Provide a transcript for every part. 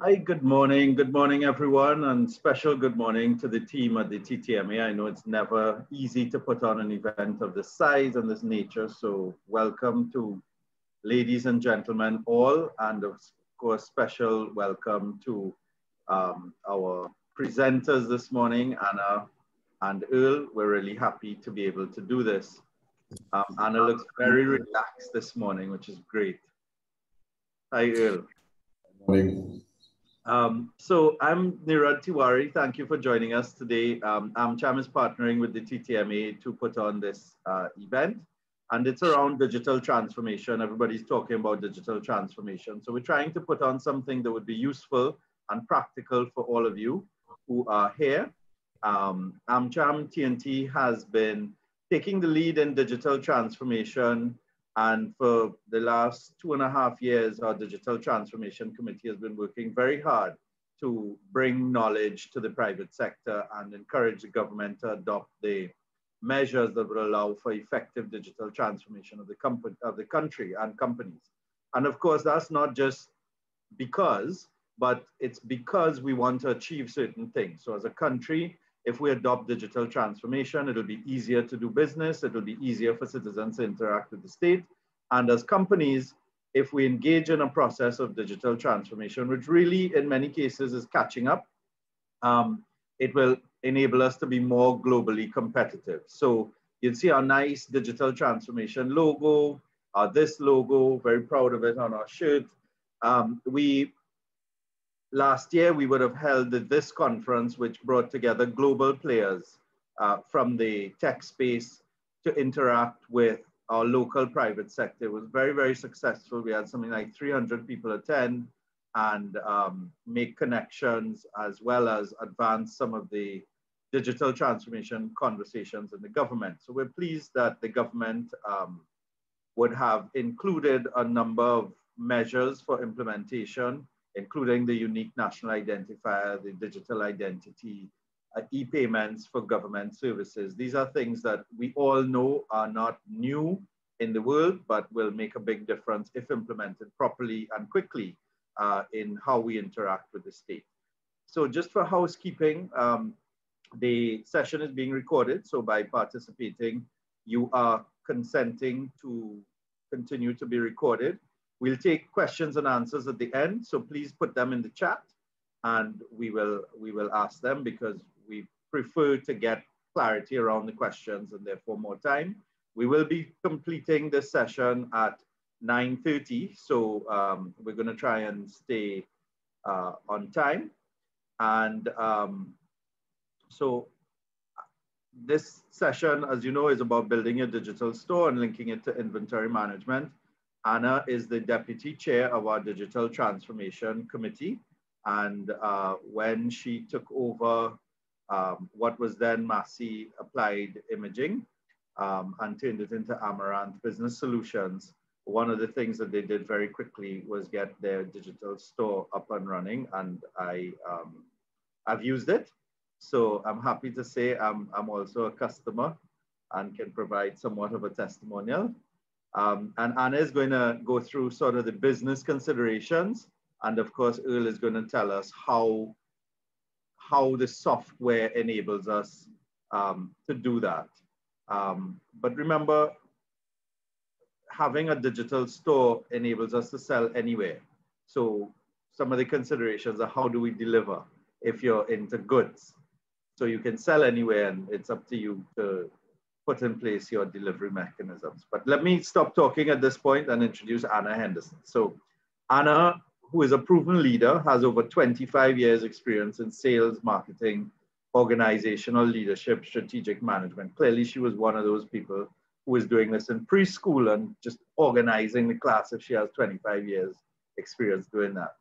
Hi, good morning. Good morning, everyone, and special good morning to the team at the TTMA. I know it's never easy to put on an event of this size and this nature, so welcome to ladies and gentlemen all, and of course, special welcome to our presenters this morning, Anna and Earl. We're really happy to be able to do this. Anna looks very relaxed this morning, which is great. Hi, Earl. Morning. So I'm Nirad Tiwari. Thank you for joining us today. AmCham is partnering with the TTMA to put on this event, and it's around digital transformation. Everybody's talking about digital transformation. So we're trying to put on something that would be useful and practical for all of you who are here. AmCham TNT has been taking the lead in digital transformation, and for the last 2.5 years, our Digital Transformation Committee has been working very hard to bring knowledge to the private sector and encourage the government to adopt the measures that would allow for effective digital transformation of the country and companies. And of course, that's not just because, but it's because we want to achieve certain things. So as a country, if we adopt digital transformation, it'll be easier to do business. It'll be easier for citizens to interact with the state. And as companies, if we engage in a process of digital transformation, which really in many cases is catching up, it will enable us to be more globally competitive. So you'll see our nice digital transformation logo, this logo, very proud of it on our shirt. Last year, we would have held this conference, which brought together global players from the tech space to interact with our local private sector. It was very, very successful. We had something like 300 people attend and make connections, as well as advance some of the digital transformation conversations in the government. So we're pleased that the government would have included a number of measures for implementation, including the unique national identifier, the digital identity, e-payments for government services. These are things that we all know are not new in the world, but will make a big difference if implemented properly and quickly in how we interact with the state. So just for housekeeping, the session is being recorded. So by participating, you are consenting to continue to be recorded. We'll take questions and answers at the end, so please put them in the chat and we will ask them, because we prefer to get clarity around the questions and therefore more time. We will be completing this session at 9:30, so we're going to try and stay on time. And so this session, as you know, is about building a digital store and linking it to inventory management. Anna is the deputy chair of our Digital Transformation Committee. And when she took over what was then Massey Applied Imaging and turned it into Amaranth Business Solutions, one of the things that they did very quickly was get their digital store up and running. And I've used it. So I'm happy to say I'm also a customer and can provide somewhat of a testimonial. And Anna is going to go through sort of the business considerations. And of course, Earl is going to tell us how the software enables us to do that. But remember, having a digital store enables us to sell anywhere. So some of the considerations are, how do we deliver if you're into goods? So you can sell anywhere, and it's up to you to put in place your delivery mechanisms. But let me stop talking at this point and introduce Anna Henderson. So Anna, who is a proven leader, has over 25 years experience in sales, marketing, organizational leadership, strategic management. Clearly, she was one of those people who is doing this in preschool and just organizing the class if she has 25 years experience doing that.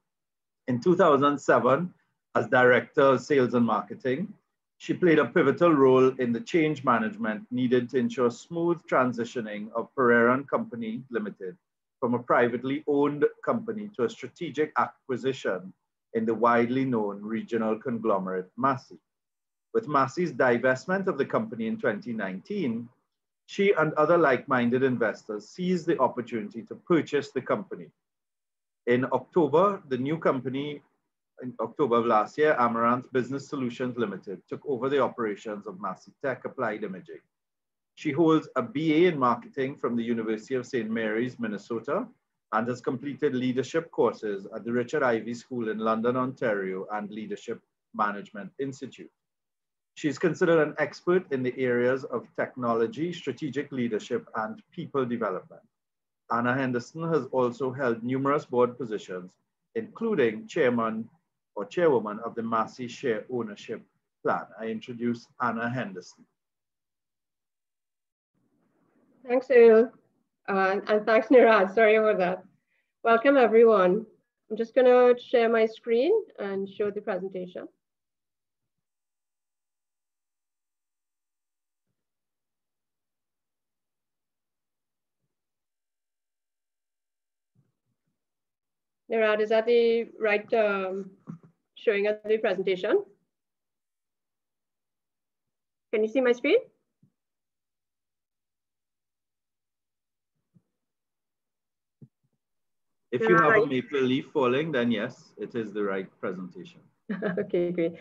In 2007, as Director of Sales and Marketing, she played a pivotal role in the change management needed to ensure smooth transitioning of Pereira & Company Limited from a privately owned company to a strategic acquisition in the widely known regional conglomerate Massey. With Massey's divestment of the company in 2019, she and other like-minded investors seized the opportunity to purchase the company. In October, the new company in October of last year, Amaranth Business Solutions Limited took over the operations of Massey Tech Applied Imaging. She holds a BA in marketing from the University of St. Mary's, Minnesota, and has completed leadership courses at the Richard Ivey School in London, Ontario, and Leadership Management Institute. She is considered an expert in the areas of technology, strategic leadership, and people development. Anna Henderson has also held numerous board positions, including chairman or chairwoman of the Massey Share Ownership Plan. I introduce Anna Henderson. Thanks, Earl, and thanks, Nirad. Sorry about that. Welcome, everyone. I'm just going to share my screen and show the presentation. Nirad, is that the right showing of the presentation? Can you see my screen? If you have a maple leaf falling, then yes, it is the right presentation. Okay, great.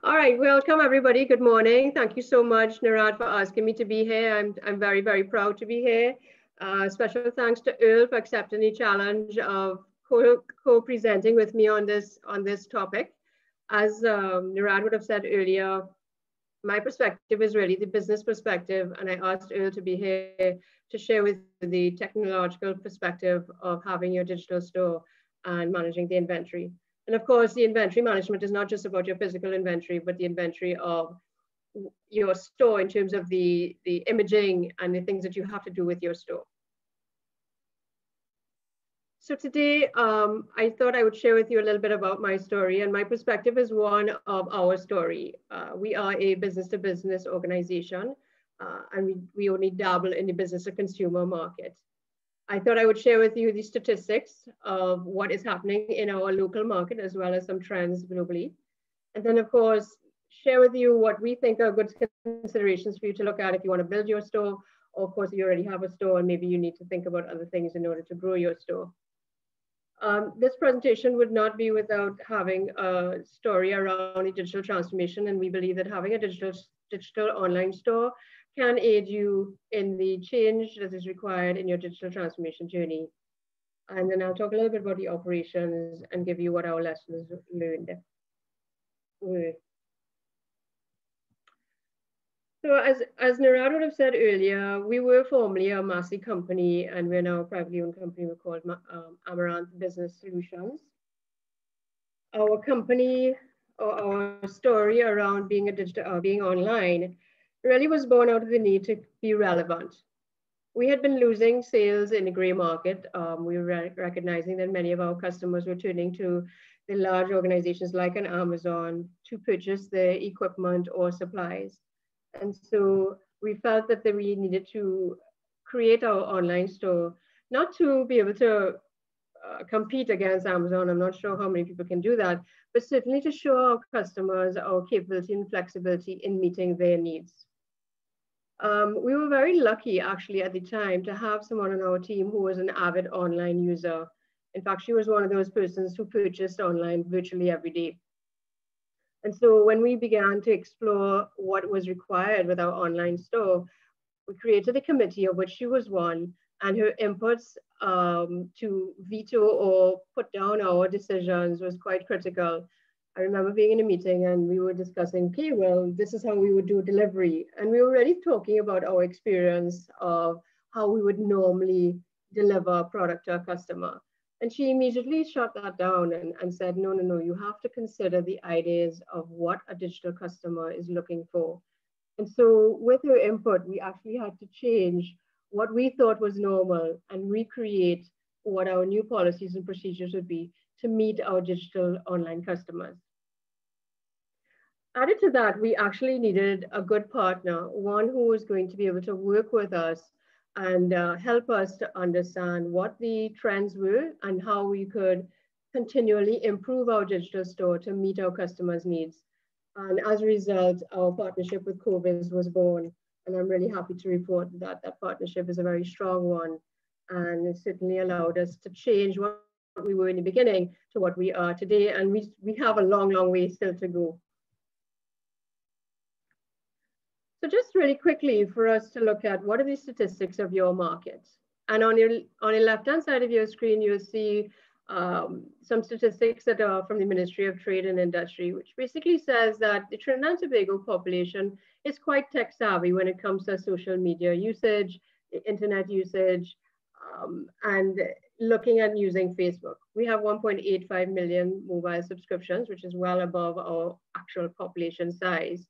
All right, welcome everybody. Good morning. Thank you so much, Nirad, for asking me to be here. I'm very, very proud to be here. Special thanks to Earl for accepting the challenge of co-presenting with me on this topic. As Nirad would have said earlier, my perspective is really the business perspective, and I asked Earl to be here to share with you the technological perspective of having your digital store and managing the inventory. And of course, the inventory management is not just about your physical inventory, but the inventory of your store in terms of the imaging and the things that you have to do with your store. So today, I thought I would share with you a little bit about my story, and my perspective is one of our story. We are a business-to-business organization, and we only dabble in the business-to-consumer market. I thought I would share with you the statistics of what is happening in our local market, as well as some trends globally. And then, of course, share with you what we think are good considerations for you to look at if you want to build your store, or of course, you already have a store and maybe you need to think about other things in order to grow your store. This presentation would not be without having a story around a digital transformation, and we believe that having a digital online store can aid you in the change that is required in your digital transformation journey. And then I'll talk a little bit about the operations and give you what our lessons learned were. So as Nirad would have said earlier, we were formerly a Massey company, and we're now a privately owned company. We're called Amaranth Business Solutions. Our company, or our story around being being online, really was born out of the need to be relevant. We had been losing sales in the gray market. We were recognizing that many of our customers were turning to the large organizations like an Amazon to purchase their equipment or supplies. And so we felt that we needed to create our online store, not to be able to compete against Amazon. I'm not sure how many people can do that, but certainly to show our customers our capability and flexibility in meeting their needs. We were very lucky actually at the time to have someone on our team who was an avid online user. In fact, she was one of those persons who purchased online virtually every day. And so when we began to explore what was required with our online store, we created a committee of which she was one, and her inputs to veto or put down our decisions was quite critical. I remember being in a meeting and we were discussing, okay, well, this is how we would do delivery. And we were really talking about our experience of how we would normally deliver a product to a customer. And she immediately shut that down and said, no, you have to consider the ideas of what a digital customer is looking for. And so with her input, we actually had to change what we thought was normal and recreate what our new policies and procedures would be to meet our digital online customers. Added to that, we actually needed a good partner, one who was going to be able to work with us and help us to understand what the trends were and how we could continually improve our digital store to meet our customers' needs. And as a result, our partnership with Coviz was born. And I'm really happy to report that that partnership is a very strong one. And it certainly allowed us to change what we were in the beginning to what we are today. And we have a long, long way still to go. So just really quickly for us to look at what are the statistics of your market. And on the left-hand side of your screen, you'll see some statistics that are from the Ministry of Trade and Industry, which basically says that the Trinidad and Tobago population is quite tech savvy when it comes to social media usage, internet usage, and looking at using Facebook. We have 1.85 million mobile subscriptions, which is well above our actual population size.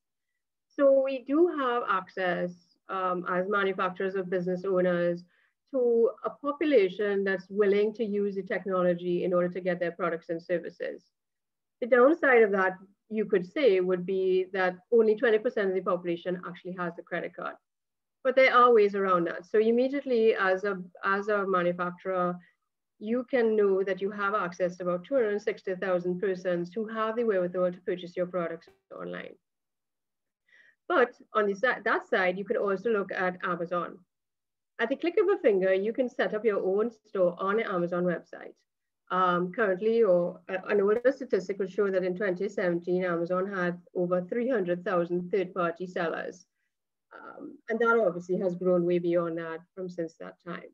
So we do have access as manufacturers or business owners to a population that's willing to use the technology in order to get their products and services. The downside of that, you could say, would be that only 20% of the population actually has a credit card. But there are ways around that. So immediately as a manufacturer, you can know that you have access to about 260,000 persons who have the wherewithal to purchase your products online. But on that side, you could also look at Amazon. At the click of a finger, you can set up your own store on the Amazon website. Currently, or an older statistic will show that in 2017, Amazon had over 300,000 third-party sellers. And that obviously has grown way beyond that since that time.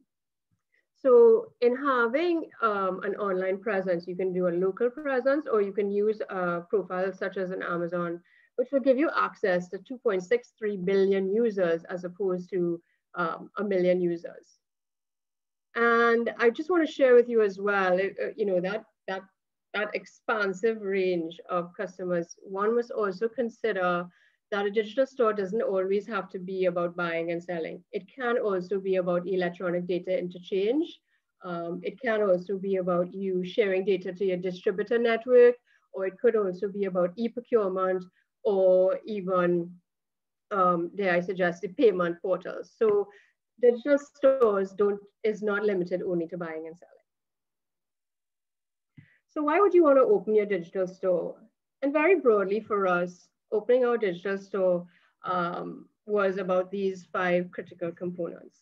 So in having an online presence, you can do a local presence, or you can use a profile such as an Amazon, which will give you access to 2.63 billion users as opposed to 1 million users. And I just want to share with you as well, you know, that expansive range of customers. One must also consider that a digital store doesn't always have to be about buying and selling. It can also be about electronic data interchange. It can also be about you sharing data to your distributor network, or it could also be about e-procurement, or even, dare I suggest, the payment portals. So digital stores is not limited only to buying and selling. So why would you want to open your digital store? And very broadly for us, opening our digital store was about these 5 critical components.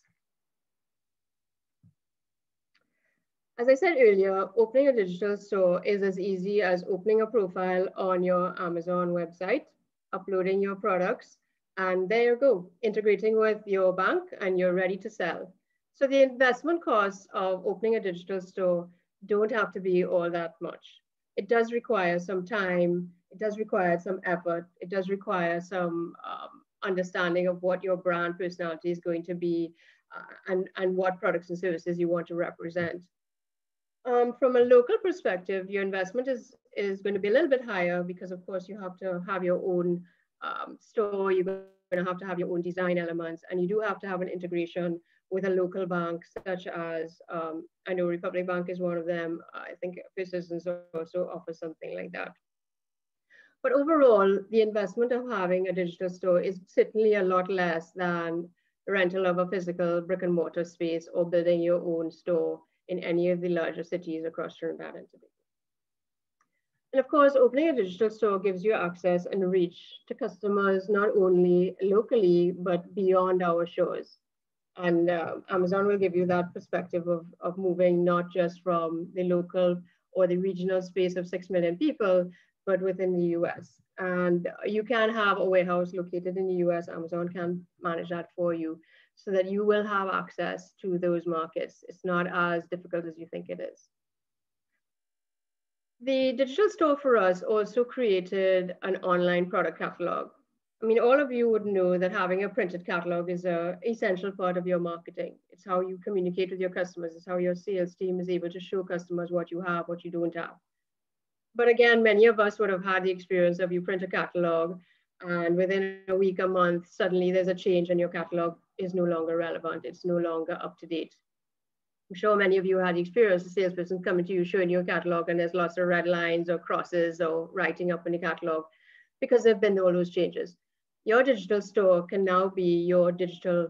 As I said earlier, opening a digital store is as easy as opening a profile on your Amazon website, uploading your products, and there you go, integrating with your bank, and you're ready to sell. So the investment costs of opening a digital store don't have to be all that much. It does require some time, it does require some effort, it does require some understanding of what your brand personality is going to be, and what products and services you want to represent. From a local perspective, your investment is going to be a little bit higher because, of course, you have to have your own store, you're going to have your own design elements, and you do have to have an integration with a local bank, such as, I know Republic Bank is one of them. I think First Citizens also offers something like that. But overall, the investment of having a digital store is certainly a lot less than the rental of a physical brick and mortar space or building your own store in any of the larger cities across Trinidad and Tobago. And of course, opening a digital store gives you access and reach to customers, not only locally, but beyond our shores. And Amazon will give you that perspective of moving not just from the local or the regional space of 6 million people, but within the US. And you can have a warehouse located in the US. Amazon can manage that for you, so that you will have access to those markets. It's not as difficult as you think it is. The digital store for us also created an online product catalog. I mean, all of you would know that having a printed catalog is an essential part of your marketing. It's how you communicate with your customers. It's how your sales team is able to show customers what you have, what you don't have. But again, many of us would have had the experience of you print a catalog, and within a week, a month, suddenly there's a change and your catalog is no longer relevant. It's no longer up to date. I'm sure many of you had the experience, a salesperson coming to you, showing you a catalog, and there's lots of red lines or crosses or writing up in the catalog because there have been all those changes. Your digital store can now be your digital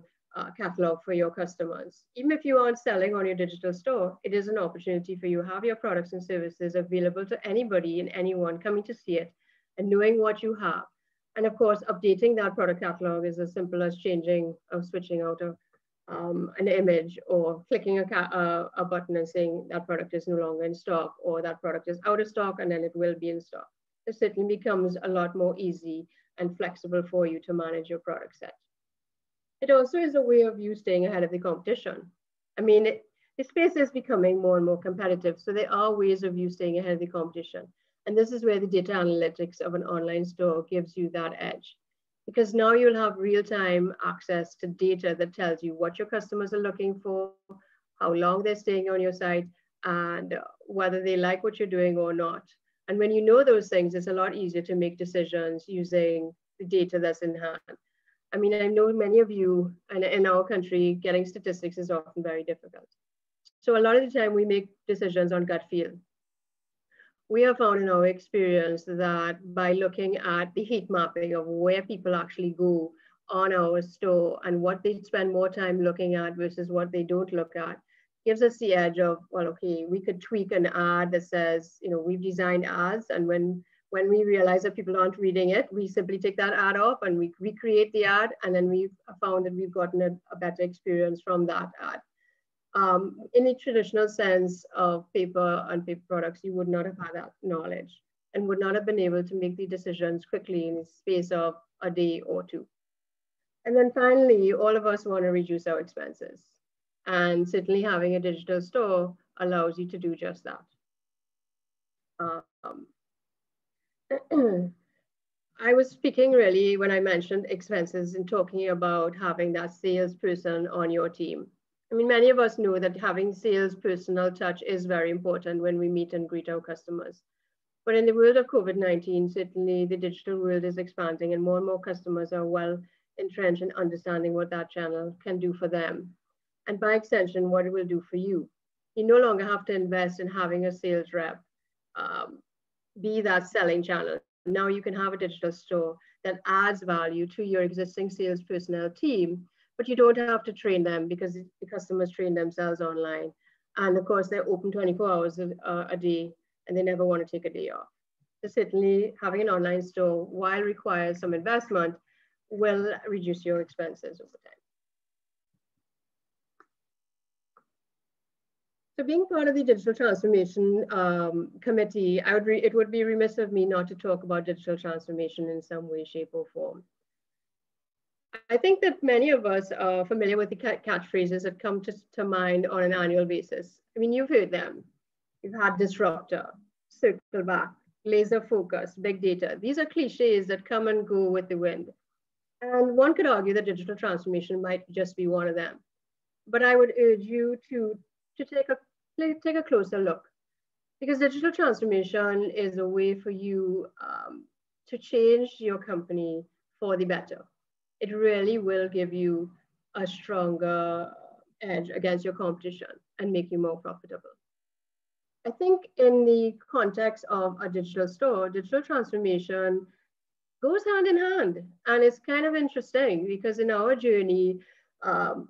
catalog for your customers. Even if you aren't selling on your digital store, it is an opportunity for you to have your products and services available to anybody and anyone coming to see it and knowing what you have. And of course, updating that product catalog is as simple as changing or switching out an image or clicking a button and saying that product is no longer in stock or that product is out of stock and then it will be in stock. It certainly becomes a lot more easy and flexible for you to manage your product set. It also is a way of you staying ahead of the competition. I mean, the space is becoming more and more competitive, so there are ways of you staying ahead of the competition. And this is where the data analytics of an online store gives you that edge. Because now you'll have real-time access to data that tells you what your customers are looking for, how long they're staying on your site, and whether they like what you're doing or not. And when you know those things, it's a lot easier to make decisions using the data that's in hand. I mean, I know many of you, and in our country, getting statistics is often very difficult. So a lot of the time we make decisions on gut feel. We have found in our experience that by looking at the heat mapping of where people actually go on our store and what they spend more time looking at versus what they don't look at, gives us the edge of, well, okay, we could tweak an ad that says, you know, we've designed ads, and when we realize that people aren't reading it, we simply take that ad off and we recreate the ad, and then we've found that we've gotten a better experience from that ad. In a traditional sense of paper and paper products, you would not have had that knowledge and would not have been able to make the decisions quickly in the space of a day or two. And then finally, all of us want to reduce our expenses. And certainly having a digital store allows you to do just that. I was speaking really when I mentioned expenses and talking about having that salesperson on your team. I mean, many of us know that having sales personal touch is very important when we meet and greet our customers. But in the world of COVID-19, certainly the digital world is expanding and more customers are well entrenched in understanding what that channel can do for them. And by extension, what it will do for you. You no longer have to invest in having a sales rep be that selling channel. Now you can have a digital store that adds value to your existing sales personnel team, but you don't have to train them because the customers train themselves online. And of course, they're open 24 hours a day and they never want to take a day off. So certainly having an online store, while requires some investment, will reduce your expenses over time. So being part of the digital transformation committee, it would be remiss of me not to talk about digital transformation in some way, shape, or form. I think that many of us are familiar with the catchphrases that come to mind on an annual basis. I mean, you've heard them. You've had disruptor, circle back, laser focus, big data. These are cliches that come and go with the wind. And one could argue that digital transformation might just be one of them. But I would urge you to take a closer look, because digital transformation is a way for you to change your company for the better. It really will give you a stronger edge against your competition and make you more profitable. I think in the context of a digital store, digital transformation goes hand in hand. And it's kind of interesting because in our journey,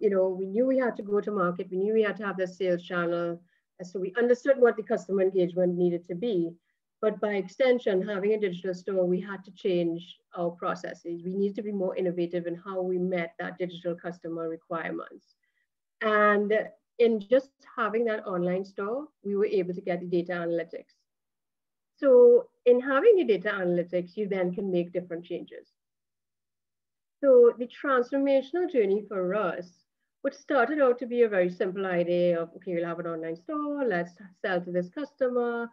you know, we knew we had to go to market. We knew we had to have the sales channel. So we understood what the customer engagement needed to be. But by extension, having a digital store, we had to change our processes. We need to be more innovative in how we met that digital customer requirements. And in just having that online store, we were able to get the data analytics. So in having the data analytics, you then can make different changes. So the transformational journey for us, what started out to be a very simple idea of, okay, we'll have an online store, let's sell to this customer.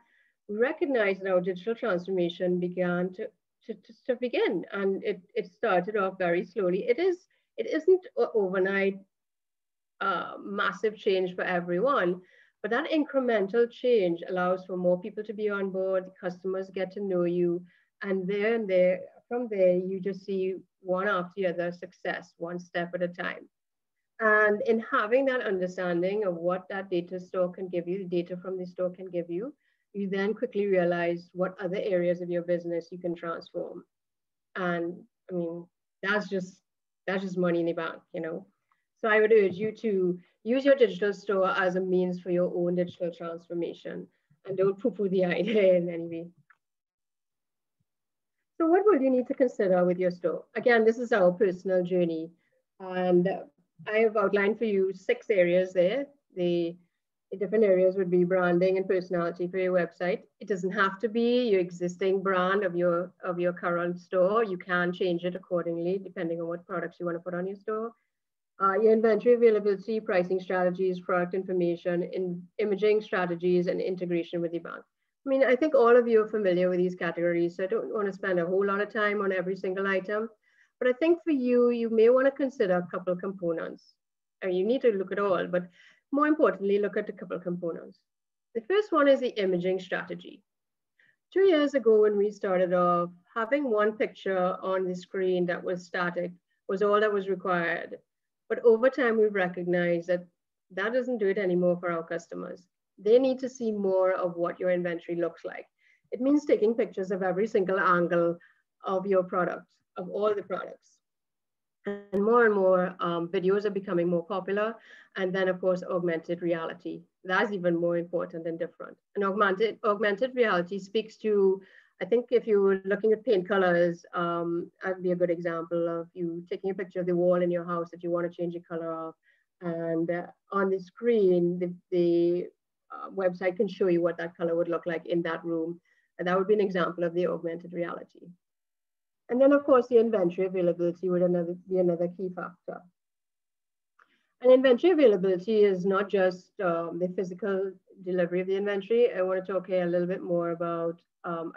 We recognized that our digital transformation began to begin, and it started off very slowly. It isn't an overnight massive change for everyone, but that incremental change allows for more people to be on board, customers get to know you, and from there, you just see one after the other success, one step at a time. And in having that understanding of what that data store can give you, the data from the store can give you, you then quickly realize what other areas of your business you can transform. And I mean, that's just money in the bank, you know? So I would urge you to use your digital store as a means for your own digital transformation, and don't poo-poo the idea in any way. So what will you need to consider with your store? Again, this is our personal journey. And I have outlined for you 6 areas there. The different areas would be branding and personality for your website. It doesn't have to be your existing brand of your current store. You can change it accordingly depending on what products you want to put on your store. Your inventory availability, pricing strategies, product information, imaging strategies, and integration with the bank. I mean, I think all of you are familiar with these categories, so I don't want to spend a whole lot of time on every single item. But I think for you, you may want to consider a couple of components. I mean, you need to look at all, but more importantly, look at a couple of components. The first one is the imaging strategy. 2 years ago, when we started off, having one picture on the screen that was static was all that was required. But over time, we've recognized that that doesn't do it anymore for our customers. They need to see more of what your inventory looks like. It means taking pictures of every single angle of your product, of all the products. And more videos are becoming more popular. And then, of course, augmented reality. That's even more important and different. And augmented reality speaks to, I think if you were looking at paint colors, that'd be a good example of you taking a picture of the wall in your house that you want to change the color of. And on the screen, the website can show you what that color would look like in that room. And that would be an example of the augmented reality. And then, of course, the inventory availability would be another key factor. And inventory availability is not just the physical delivery of the inventory. I want to talk here a little bit more about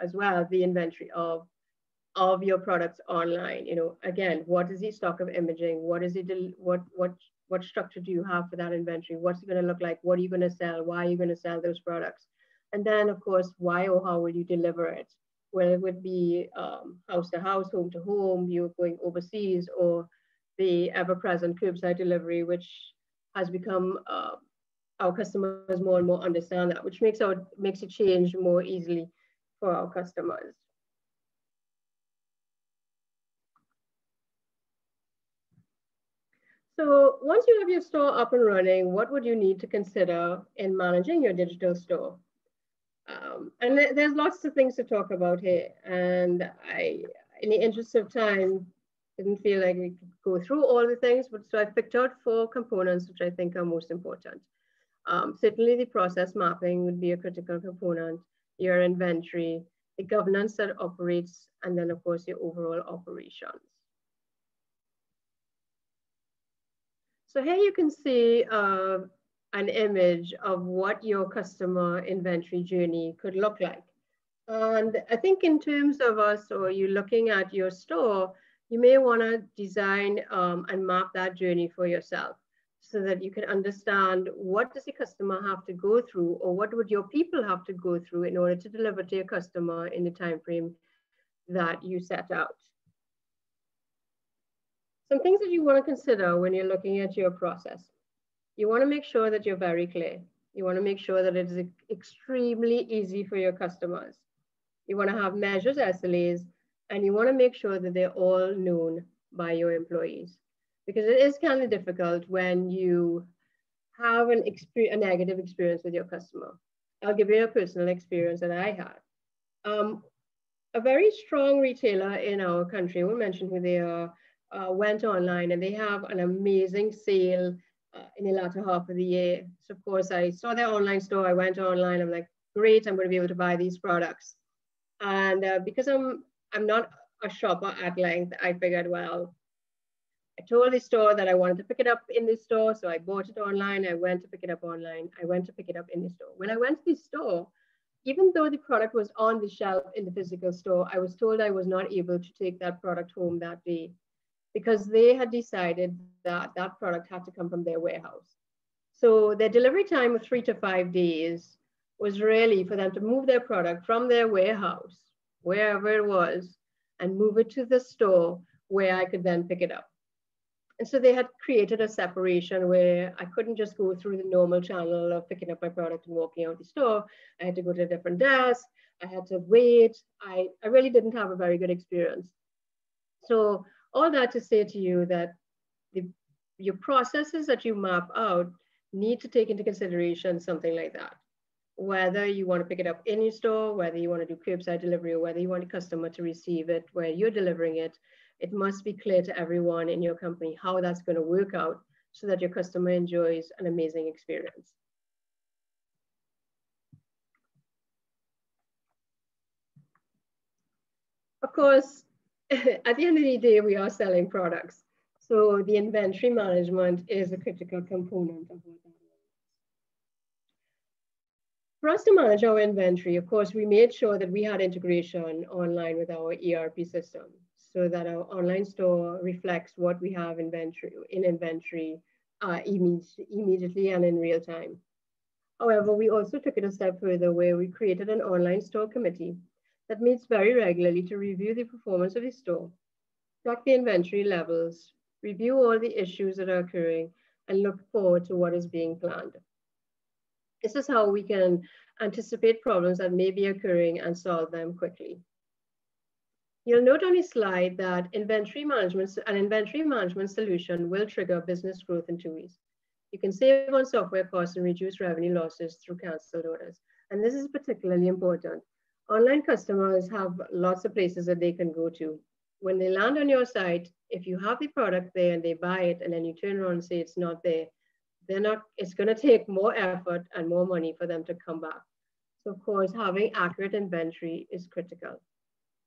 as well the inventory of your products online. You know, again, what is the stock of imaging? What is it? What structure do you have for that inventory? What's it going to look like? What are you going to sell? Why are you going to sell those products? And then, of course, why or how will you deliver it? Well, it would be house to house, home to home, you're going overseas, or the ever-present curbside delivery, which has become our customers more and more understand that, which makes it change more easily for our customers. So once you have your store up and running, what would you need to consider in managing your digital store? And there's lots of things to talk about here. And in the interest of time, didn't feel like we could go through all the things, but so I picked out 4 components which I think are most important. Certainly the process mapping would be a critical component, your inventory, the governance that operates, and then of course your overall operations. So here you can see an image of what your customer inventory journey could look like. And I think in terms of us, or you looking at your store, you may want to design and map that journey for yourself so that you can understand what does the customer have to go through, or what would your people have to go through in order to deliver to your customer in the time frame that you set out. Some things that you want to consider when you're looking at your process. You want to make sure that you're very clear. You want to make sure that it is extremely easy for your customers. You want to have measures, SLAs, and you want to make sure that they're all known by your employees. Because it is kind of difficult when you have a negative experience with your customer. I'll give you a personal experience that I had. A very strong retailer in our country, we'll mention who they are, went online, and they have an amazing sale in the latter half of the year. So of course I saw their online store, I went online, I'm like, great, I'm going to be able to buy these products. And because I'm not a shopper at length, I figured, well, I told the store that I wanted to pick it up in the store, so I bought it online, I went to pick it up online, I went to pick it up in the store. When I went to the store, even though the product was on the shelf in the physical store, I was told I was not able to take that product home that day because they had decided that that product had to come from their warehouse. So their delivery time of 3 to 5 days was really for them to move their product from their warehouse, wherever it was, and move it to the store where I could then pick it up. And so they had created a separation where I couldn't just go through the normal channel of picking up my product and walking out the store. I had to go to a different desk. I had to wait. I really didn't have a very good experience. So all that to say to you that your processes that you map out need to take into consideration something like that. Whether you want to pick it up in your store, whether you want to do curbside delivery, or whether you want a customer to receive it where you're delivering it, it must be clear to everyone in your company how that's going to work out so that your customer enjoys an amazing experience. Of course, at the end of the day, we are selling products. So the inventory management is a critical component of what that is. For us to manage our inventory, of course, we made sure that we had integration online with our ERP system so that our online store reflects what we have in inventory immediately and in real time. However, we also took it a step further where we created an online store committee that meets very regularly to review the performance of the store, track the inventory levels, review all the issues that are occurring, and look forward to what is being planned. This is how we can anticipate problems that may be occurring and solve them quickly. You'll note on the slide that an inventory management solution will trigger business growth in 2 ways. You can save on software costs and reduce revenue losses through canceled orders. And this is particularly important. Online customers have lots of places that they can go to. When they land on your site, if you have the product there and they buy it and then you turn around and say it's not there, it's going to take more effort and more money for them to come back. So of course, having accurate inventory is critical.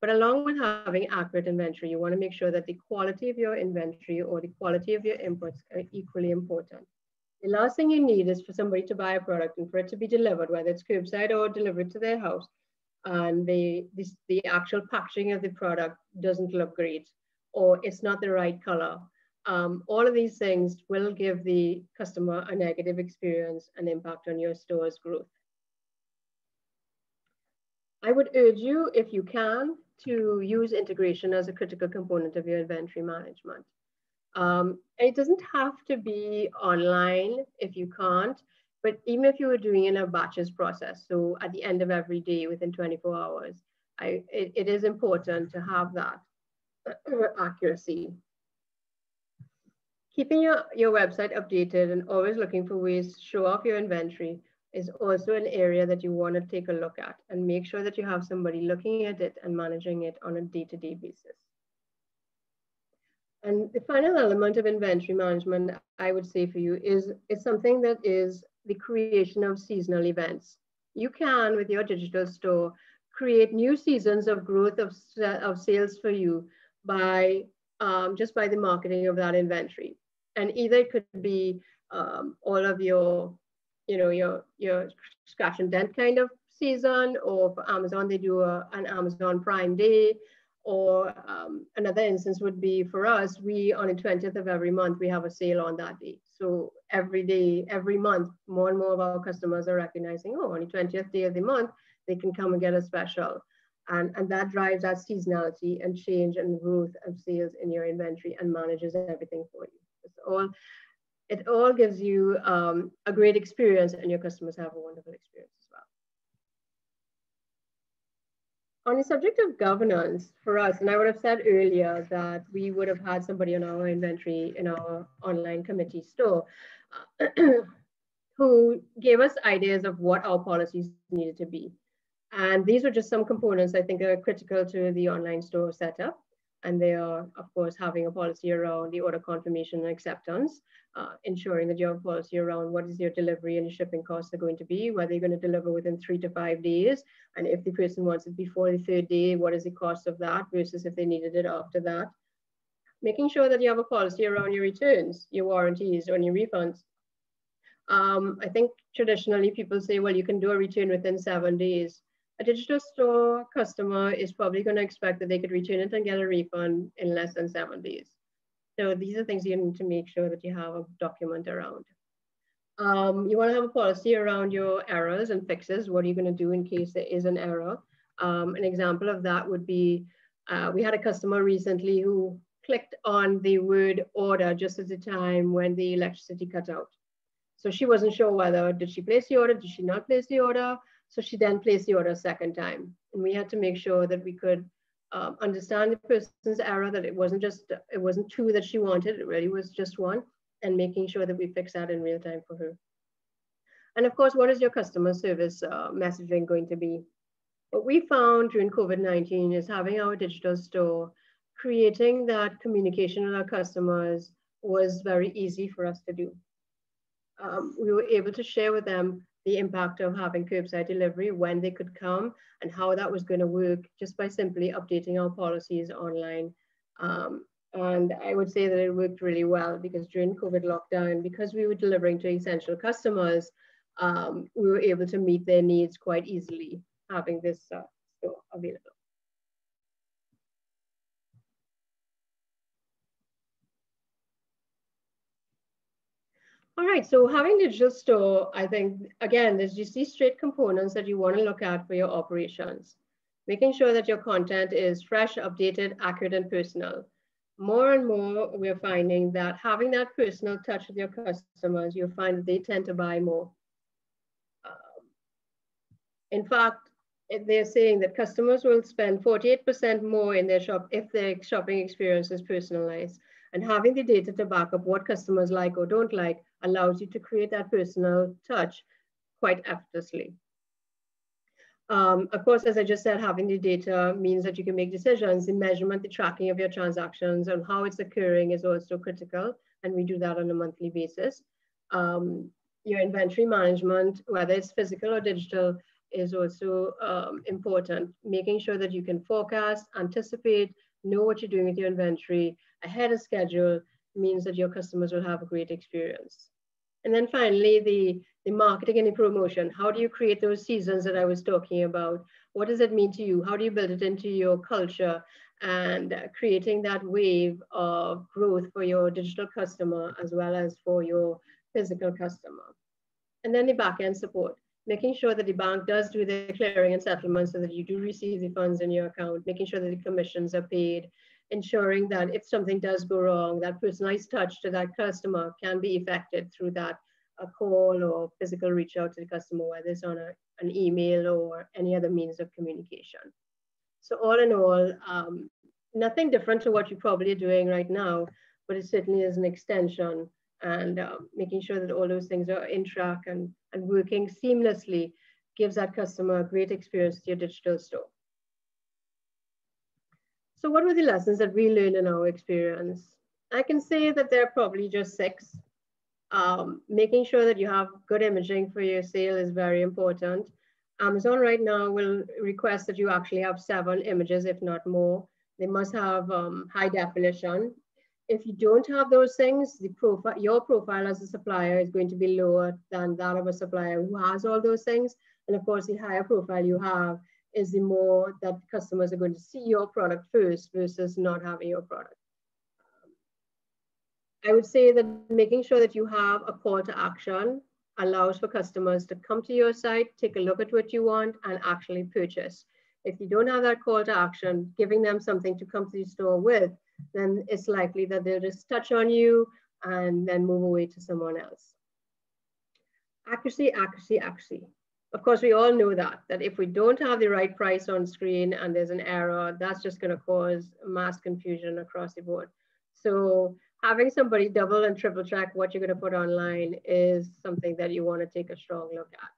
But along with having accurate inventory, you want to make sure that the quality of your inventory or the quality of your inputs are equally important. The last thing you need is for somebody to buy a product and for it to be delivered, whether it's curbside or delivered to their house, and the actual packaging of the product doesn't look great, or it's not the right color. All of these things will give the customer a negative experience and impact on your store's growth. I would urge you, if you can, to use integration as a critical component of your inventory management. It doesn't have to be online if you can't, but even if you were doing in a batches process, so at the end of every day within 24 hours, it is important to have that accuracy. Keeping your website updated and always looking for ways to show off your inventory is also an area that you want to take a look at and make sure that you have somebody looking at it and managing it on a day-to-day basis. And the final element of inventory management, I would say for you, is something that is the creation of seasonal events. You can, with your digital store, create new seasons of growth of sales for you by just by the marketing of that inventory. And either it could be all of your scratch and dent kind of season, or for Amazon, they do an Amazon Prime Day, or another instance would be for us, on the 20th of every month, we have a sale on that day. So every day, every month, more and more of our customers are recognizing, oh, on the 20th day of the month, they can come and get a special. And that drives that seasonality and change and growth of sales in your inventory and manages everything for you. It all gives you a great experience, and your customers have a wonderful experience as well. On the subject of governance for us, and I would have said earlier that we would have had somebody on our inventory in our online committee store who gave us ideas of what our policies needed to be. And these were just some components I think are critical to the online store setup. And they are, of course, having a policy around the order confirmation and acceptance, ensuring that you have a policy around what is your delivery and your shipping costs are going to be, whether you're going to deliver within 3 to 5 days. And if the person wants it before the 3rd day, what is the cost of that versus if they needed it after that. Making sure that you have a policy around your returns, your warranties, or your refunds. I think traditionally people say, well, you can do a return within 7 days. A digital store customer is probably going to expect that they could return it and get a refund in less than 7 days. So these are things you need to make sure that you have a document around. You want to have a policy around your errors and fixes. What are you going to do in case there is an error? An example of that would be, we had a customer recently who clicked on the word order just at the time when the electricity cut out. So she wasn't sure whether, did she place the order, did she not place the order? So she then placed the order a second time. And we had to make sure that we could understand the person's error, that it wasn't 2 that she wanted, it really was just 1, and making sure that we fix that in real time for her. And of course, what is your customer service messaging going to be? What we found during COVID-19 is having our digital store, creating that communication with our customers was very easy for us to do. We were able to share with them the impact of having curbside delivery, when they could come, and how that was going to work just by simply updating our policies online. And I would say that it worked really well, because during COVID lockdown, because we were delivering to essential customers, we were able to meet their needs quite easily, having this store available. All right, so having a digital store, I think, again, there's just these straight components that you want to look at for your operations. Making sure that your content is fresh, updated, accurate, and personal. More and more, we're finding that having that personal touch with your customers, you'll find that they tend to buy more. In fact, they're saying that customers will spend 48% more in their shop if their shopping experience is personalized. And having the data to back up what customers like or don't like allows you to create that personal touch quite effortlessly. Of course, as I just said, having the data means that you can make decisions. The measurement, the tracking of your transactions and how it's occurring is also critical. And we do that on a monthly basis. Your inventory management, whether it's physical or digital, is also important. Making sure that you can forecast, anticipate, know what you're doing with your inventory ahead of schedule means that your customers will have a great experience. And then finally, the marketing and the promotion. How do you create those seasons that I was talking about? What does it mean to you? How do you build it into your culture? And creating that wave of growth for your digital customer as well as for your physical customer. And then the back-end support. Making sure that the bank does do the clearing and settlement so that you do receive the funds in your account, making sure that the commissions are paid, ensuring that if something does go wrong, that personalized touch to that customer can be effected through that a call or physical reach out to the customer, whether it's on an email or any other means of communication. So all in all, nothing different to what you're probably doing right now, but it certainly is an extension, and making sure that all those things are in track and working seamlessly gives that customer a great experience to your digital store. So what were the lessons that we learned in our experience? I can say that there are probably just 6. Making sure that you have good imaging for your sale is very important. Amazon right now will request that you actually have 7 images, if not more. They must have high definition. If you don't have those things, your profile as a supplier is going to be lower than that of a supplier who has all those things. And of course, the higher profile you have is the more that customers are going to see your product first versus not having your product. I would say that making sure that you have a call to action allows for customers to come to your site, take a look at what you want, and actually purchase. If you don't have that call to action, giving them something to come to the store with, then it's likely that they'll just touch on you and then move away to someone else. Accuracy, accuracy, accuracy. Of course, we all know that if we don't have the right price on screen and there's an error, that's just going to cause mass confusion across the board. So having somebody double and triple check what you're going to put online is something that you want to take a strong look at.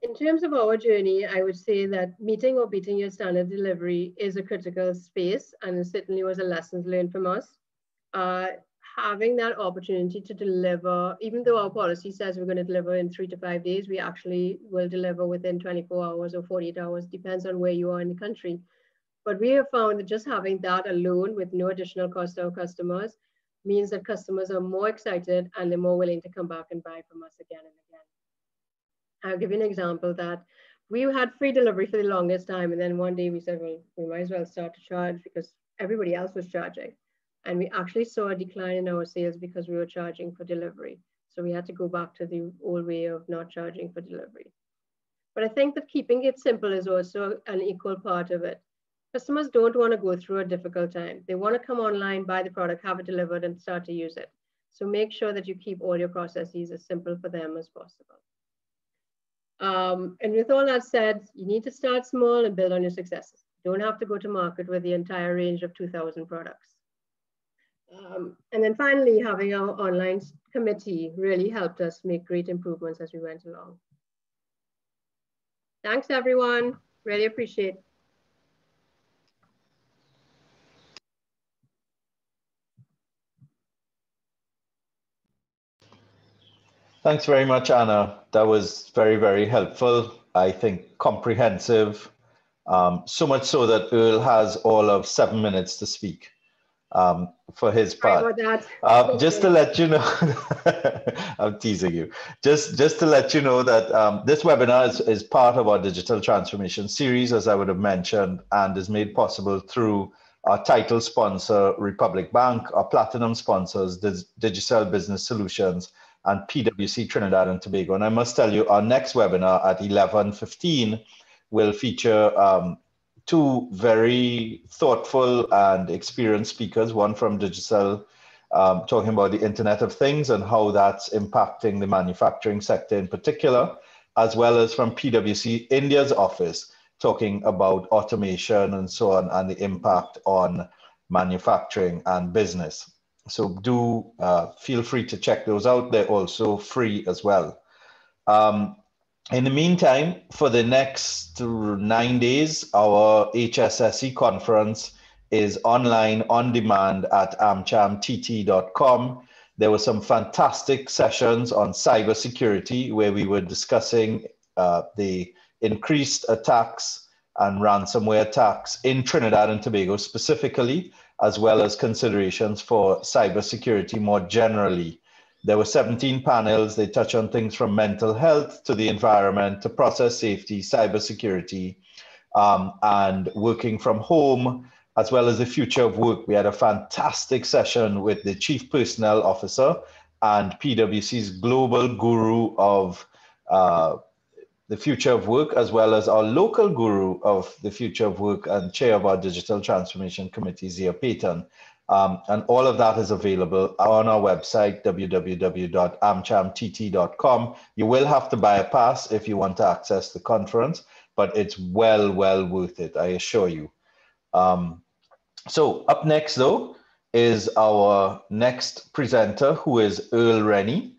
In terms of our journey, I would say that meeting or beating your standard delivery is a critical space, and it certainly was a lesson learned from us. Having that opportunity to deliver, even though our policy says we're going to deliver in 3 to 5 days, we actually will deliver within 24 hours or 48 hours, depends on where you are in the country. But we have found that just having that alone with no additional cost to our customers means that customers are more excited and they're more willing to come back and buy from us again and again. I'll give you an example that we had free delivery for the longest time. And then one day we said, well, we might as well start to charge because everybody else was charging. And we actually saw a decline in our sales because we were charging for delivery. So we had to go back to the old way of not charging for delivery. But I think that keeping it simple is also an equal part of it. Customers don't want to go through a difficult time. They want to come online, buy the product, have it delivered, and start to use it. So make sure that you keep all your processes as simple for them as possible. And with all that said, you need to start small and build on your successes. You don't have to go to market with the entire range of 2,000 products. And then finally, having our online committee really helped us make great improvements as we went along. Thanks, everyone. Really appreciate it. Thanks very much, Anna. That was very, very helpful. I think comprehensive. So much so that Earl has all of 7 minutes to speak for his Sorry part. about that. Just to Okay. let you know, I'm teasing you. Just to let you know that this webinar is part of our digital transformation series, as I would have mentioned, and is made possible through our title sponsor, Republic Bank, our platinum sponsors, Digital Business Solutions, and PwC Trinidad and Tobago. And I must tell you, our next webinar at 11:15 will feature two very thoughtful and experienced speakers, one from digital, talking about the Internet of Things and how that's impacting the manufacturing sector in particular, as well as from PwC India's office, talking about automation and so on, and the impact on manufacturing and business. So do feel free to check those out. They're also free as well. In the meantime, for the next 9 days, our HSSE conference is online on demand at amchamtt.com. There were some fantastic sessions on cybersecurity where we were discussing the increased attacks and ransomware attacks in Trinidad and Tobago specifically, as well as considerations for cybersecurity more generally. There were 17 panels. They touch on things from mental health to the environment to process safety, cybersecurity, and working from home, as well as the future of work. We had a fantastic session with the Chief Personnel Officer and PwC's global guru of the future of work, as well as our local guru of the future of work and chair of our digital transformation committee, Zia Payton. And all of that is available on our website, www.amchamtt.com. You will have to buy a pass if you want to access the conference, but it's well worth it, I assure you. So up next, though, is our next presenter, who is Earl Rennie.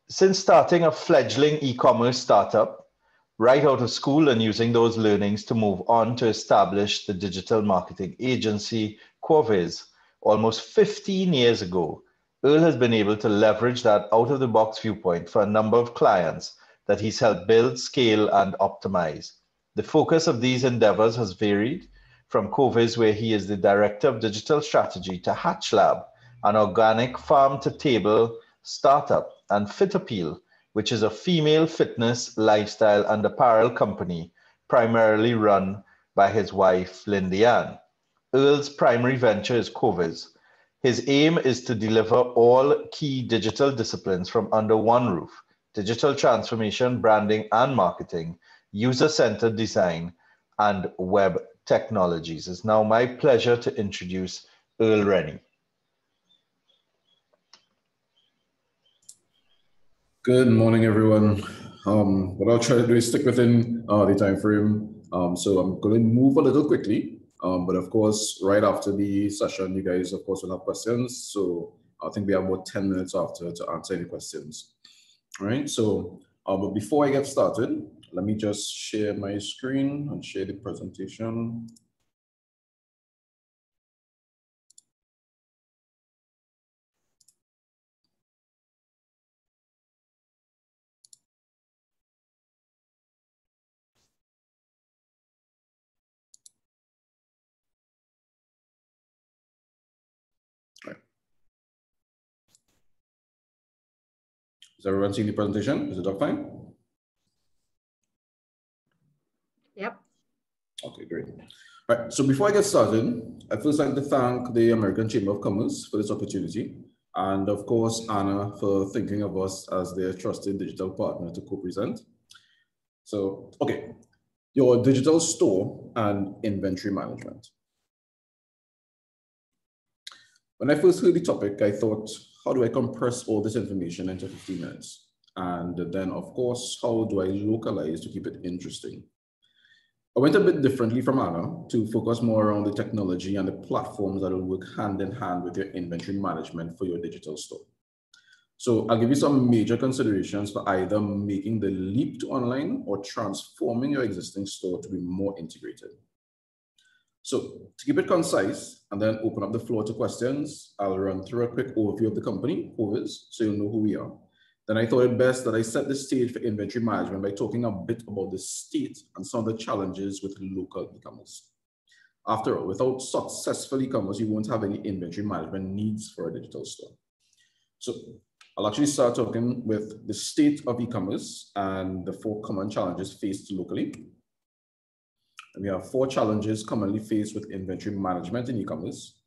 Since starting a fledgling e-commerce startup right out of school and using those learnings to move on to establish the digital marketing agency, Quaviz, almost 15 years ago, Earl has been able to leverage that out-of-the-box viewpoint for a number of clients that he's helped build, scale, and optimize. The focus of these endeavors has varied from Quaviz, where he is the Director of Digital Strategy, to Hatch Lab, an organic farm-to-table startup, and Fit Appeal, which is a female fitness, lifestyle, and apparel company primarily run by his wife, Lindy Ann. Earl's primary venture is Quaviz. His aim is to deliver all key digital disciplines from under one roof: digital transformation, branding and marketing, user-centered design, and web technologies. It's now my pleasure to introduce Earl Rennie. Good morning, everyone. What I'll try to do is stick within the time frame. So I'm going to move a little quickly, but of course, right after the session, you guys, of course, will have questions. So I think we have about 10 minutes after to answer any questions. All right. So, but before I get started, let me just share my screen and share the presentation. Is everyone seeing the presentation? Is it up fine? Yep. Okay, great. All right, so before I get started, I'd first like to thank the American Chamber of Commerce for this opportunity, and of course, Anna for thinking of us as their trusted digital partner to co-present. So, okay, your digital store and inventory management. When I first heard the topic, I thought, how do I compress all this information into 15 minutes? And then, of course, how do I localize to keep it interesting? I went a bit differently from Anna to focus more around the technology and the platforms that will work hand in hand with your inventory management for your digital store. So I'll give you some major considerations for either making the leap to online or transforming your existing store to be more integrated. So to keep it concise and then open up the floor to questions, I'll run through a quick overview of the company, Quaviz, so you'll know who we are. then I thought it best that I set the stage for inventory management by talking a bit about the state and some of the challenges with local e-commerce. After all, without successful e-commerce, you won't have any inventory management needs for a digital store. So I'll actually start talking with the state of e-commerce and the 4 common challenges faced locally. And we have 4 challenges commonly faced with inventory management in e-commerce,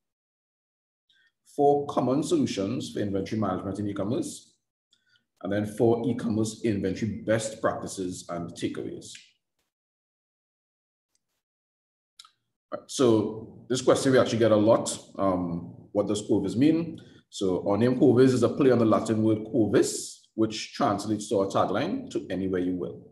4 common solutions for inventory management in e-commerce, and then 4 e-commerce inventory best practices and takeaways. Right, so this question we actually get a lot. What does COVIS mean? So our name COVIS is a play on the Latin word covis, which translates to our tagline, to anywhere you will.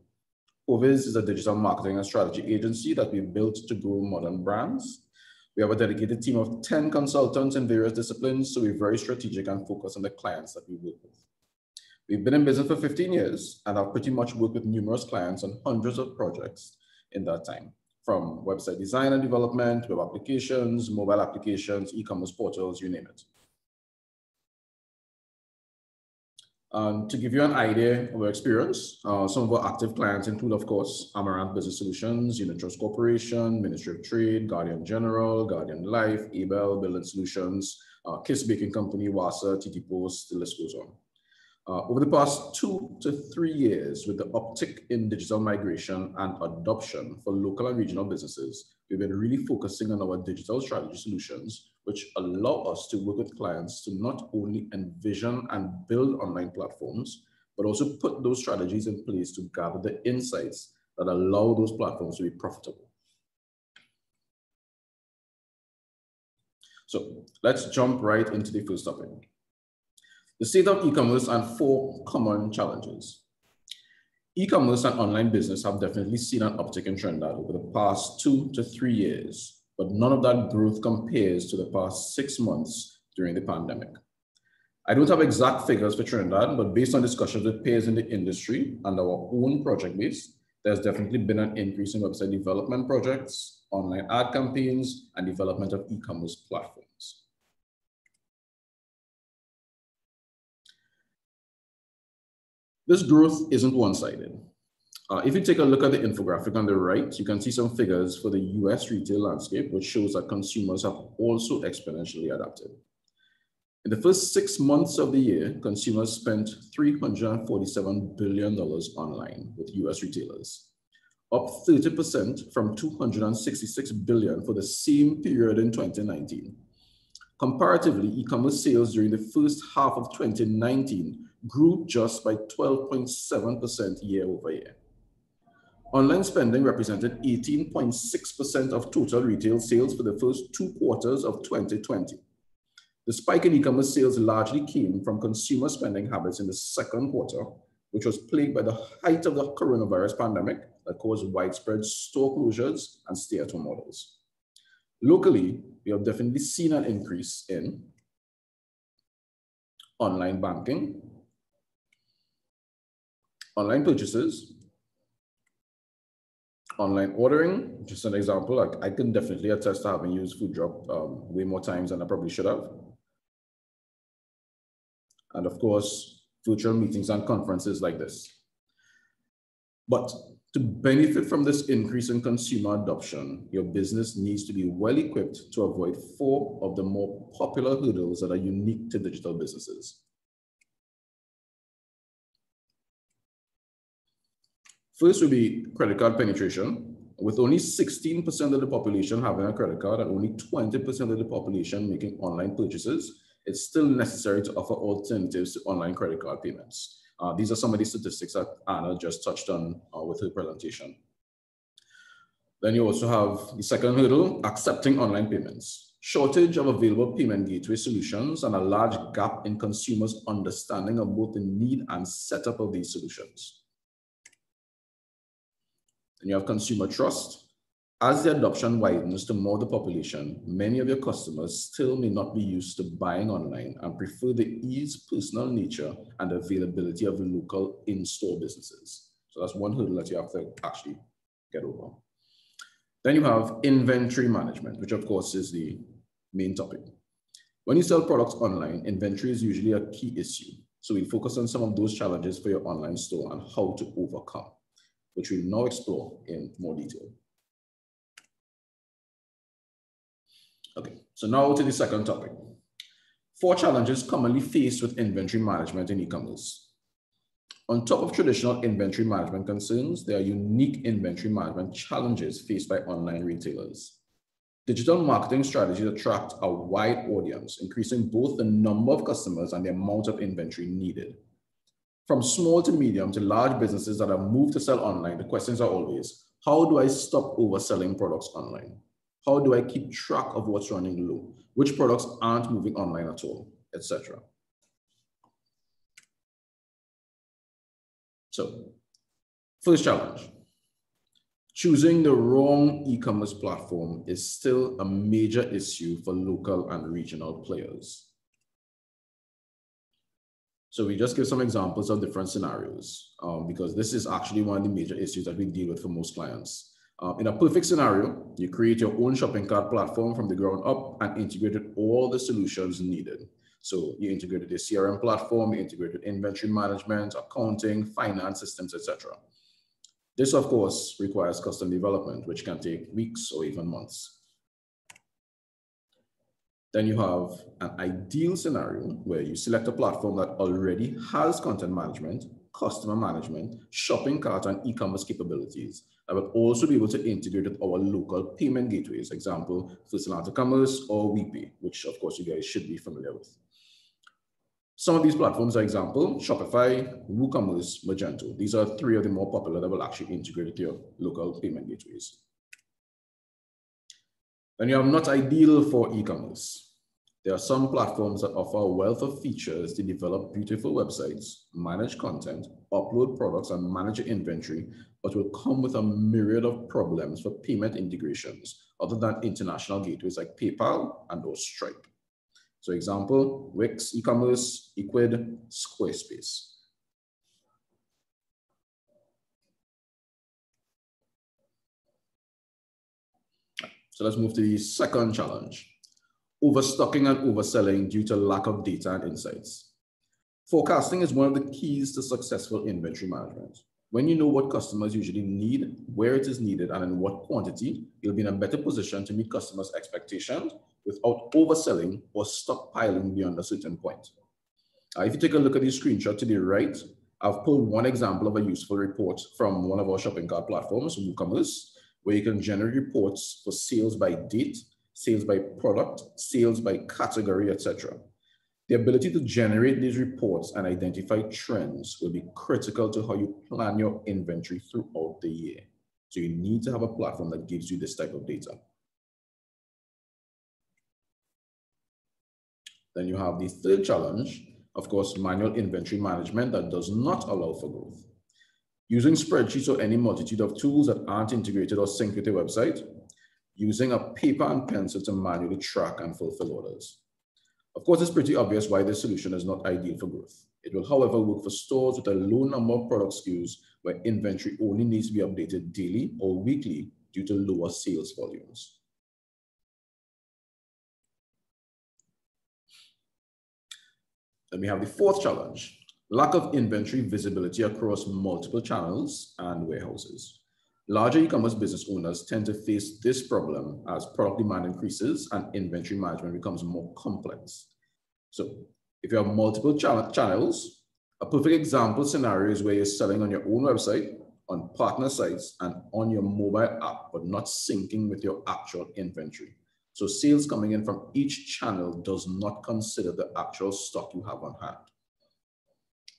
COVIS is a digital marketing and strategy agency that we built to grow modern brands. We have a dedicated team of 10 consultants in various disciplines, so we're very strategic and focused on the clients that we work with. We've been in business for 15 years and have pretty much worked with numerous clients on hundreds of projects in that time, from website design and development, web applications, mobile applications, e-commerce portals, you name it. To give you an idea of our experience, some of our active clients include, of course, Amaranth Business Solutions, Unit Trust Corporation, Ministry of Trade, Guardian General, Guardian Life, Abel, Building Solutions, Kiss Baking Company, WASA, TT Post, the list goes on. Over the past 2 to 3 years, with the uptick in digital migration and adoption for local and regional businesses, we've been really focusing on our digital strategy solutions, which allow us to work with clients to not only envision and build online platforms, but also put those strategies in place to gather the insights that allow those platforms to be profitable. So let's jump right into the first topic. The state of e-commerce and 4 common challenges. E-commerce and online business have definitely seen an uptick in Trinidad over the past 2 to 3 years, but none of that growth compares to the past 6 months during the pandemic. I don't have exact figures for Trinidad, but based on discussions with peers in the industry and our own project base, there's definitely been an increase in website development projects, online ad campaigns, and development of e-commerce platforms. This growth isn't one-sided. If you take a look at the infographic on the right, you can see some figures for the US retail landscape, which shows that consumers have also exponentially adapted. In the first 6 months of the year, consumers spent $347 billion online with US retailers, up 30% from $266 billion for the same period in 2019. Comparatively, e-commerce sales during the first half of 2019 grew just by 12.7% year over year. Online spending represented 18.6% of total retail sales for the first 2 quarters of 2020. The spike in e-commerce sales largely came from consumer spending habits in the second quarter, which was plagued by the height of the coronavirus pandemic that caused widespread store closures and stay-at-home models. Locally, we have definitely seen an increase in online banking, online purchases, online ordering. Just an example, like I can definitely attest to having used FoodDrop way more times than I probably should have. And of course, virtual meetings and conferences like this. But to benefit from this increase in consumer adoption, your business needs to be well equipped to avoid 4 of the more popular hurdles that are unique to digital businesses. First would be credit card penetration. With only 16% of the population having a credit card and only 20% of the population making online purchases, it's still necessary to offer alternatives to online credit card payments. These are some of the statistics that Anna just touched on with her presentation. Then you also have the second hurdle, accepting online payments. Shortage of available payment gateway solutions and a large gap in consumers' understanding of both the need and setup of these solutions. Then you have consumer trust. As the adoption widens to more of the population, many of your customers still may not be used to buying online and prefer the ease, personal nature, and availability of local in-store businesses. So that's one hurdle that you have to actually get over. Then you have inventory management, which of course is the main topic. When you sell products online, inventory is usually a key issue. So we focus on some of those challenges for your online store and how to overcome, which we'll now explore in more detail. Okay, so now to the second topic. 4 challenges commonly faced with inventory management in e-commerce. On top of traditional inventory management concerns, there are unique inventory management challenges faced by online retailers. Digital marketing strategies attract a wide audience, increasing both the number of customers and the amount of inventory needed. From small to medium to large businesses that have moved to sell online, the questions are always, how do I stop overselling products online? How do I keep track of what's running low? Which products aren't moving online at all, etc. So, first challenge. Choosing the wrong e-commerce platform is still a major issue for local and regional players. So we just give some examples of different scenarios because this is actually one of the major issues that we deal with for most clients. In a perfect scenario, you create your own shopping cart platform from the ground up and integrated all the solutions needed. So you integrated a CRM platform, you integrated inventory management, accounting, finance systems, etc. This, of course, requires custom development, which can take weeks or even months. Then you have an ideal scenario where you select a platform that already has content management, customer management, shopping cart, and e-commerce capabilities that will also be able to integrate with our local payment gateways, example, First Atlantic Commerce or WePay, which of course you guys should be familiar with. Some of these platforms are example, Shopify, WooCommerce, Magento. These are 3 of the more popular that will actually integrate with your local payment gateways. Then you have not ideal for e-commerce. There are some platforms that offer a wealth of features to develop beautiful websites, manage content, upload products, and manage your inventory, but will come with a myriad of problems for payment integrations other than international gateways like PayPal and or Stripe. So example, Wix, e-commerce, Equid, Squarespace. So let's move to the second challenge. Overstocking and overselling due to lack of data and insights. Forecasting is one of the keys to successful inventory management. When you know what customers usually need, where it is needed, and in what quantity, you'll be in a better position to meet customers' expectations without overselling or stockpiling beyond a certain point. If you take a look at the screenshot to the right, I've pulled one example of a useful report from one of our shopping cart platforms, WooCommerce, where you can generate reports for sales by date, sales by product, sales by category, etc. The ability to generate these reports and identify trends will be critical to how you plan your inventory throughout the year. So you need to have a platform that gives you this type of data. Then you have the third challenge, of course, manual inventory management that does not allow for growth. Using spreadsheets or any multitude of tools that aren't integrated or synced with your website, using a paper and pencil to manually track and fulfill orders. Of course, it's pretty obvious why this solution is not ideal for growth. It will, however, work for stores with a low number of product SKUs where inventory only needs to be updated daily or weekly due to lower sales volumes. Then we have the fourth challenge, lack of inventory visibility across multiple channels and warehouses. Larger e-commerce business owners tend to face this problem as product demand increases and inventory management becomes more complex. So if you have multiple channels, a perfect example scenario is where you're selling on your own website, on partner sites, and on your mobile app, but not syncing with your actual inventory. So sales coming in from each channel does not consider the actual stock you have on hand.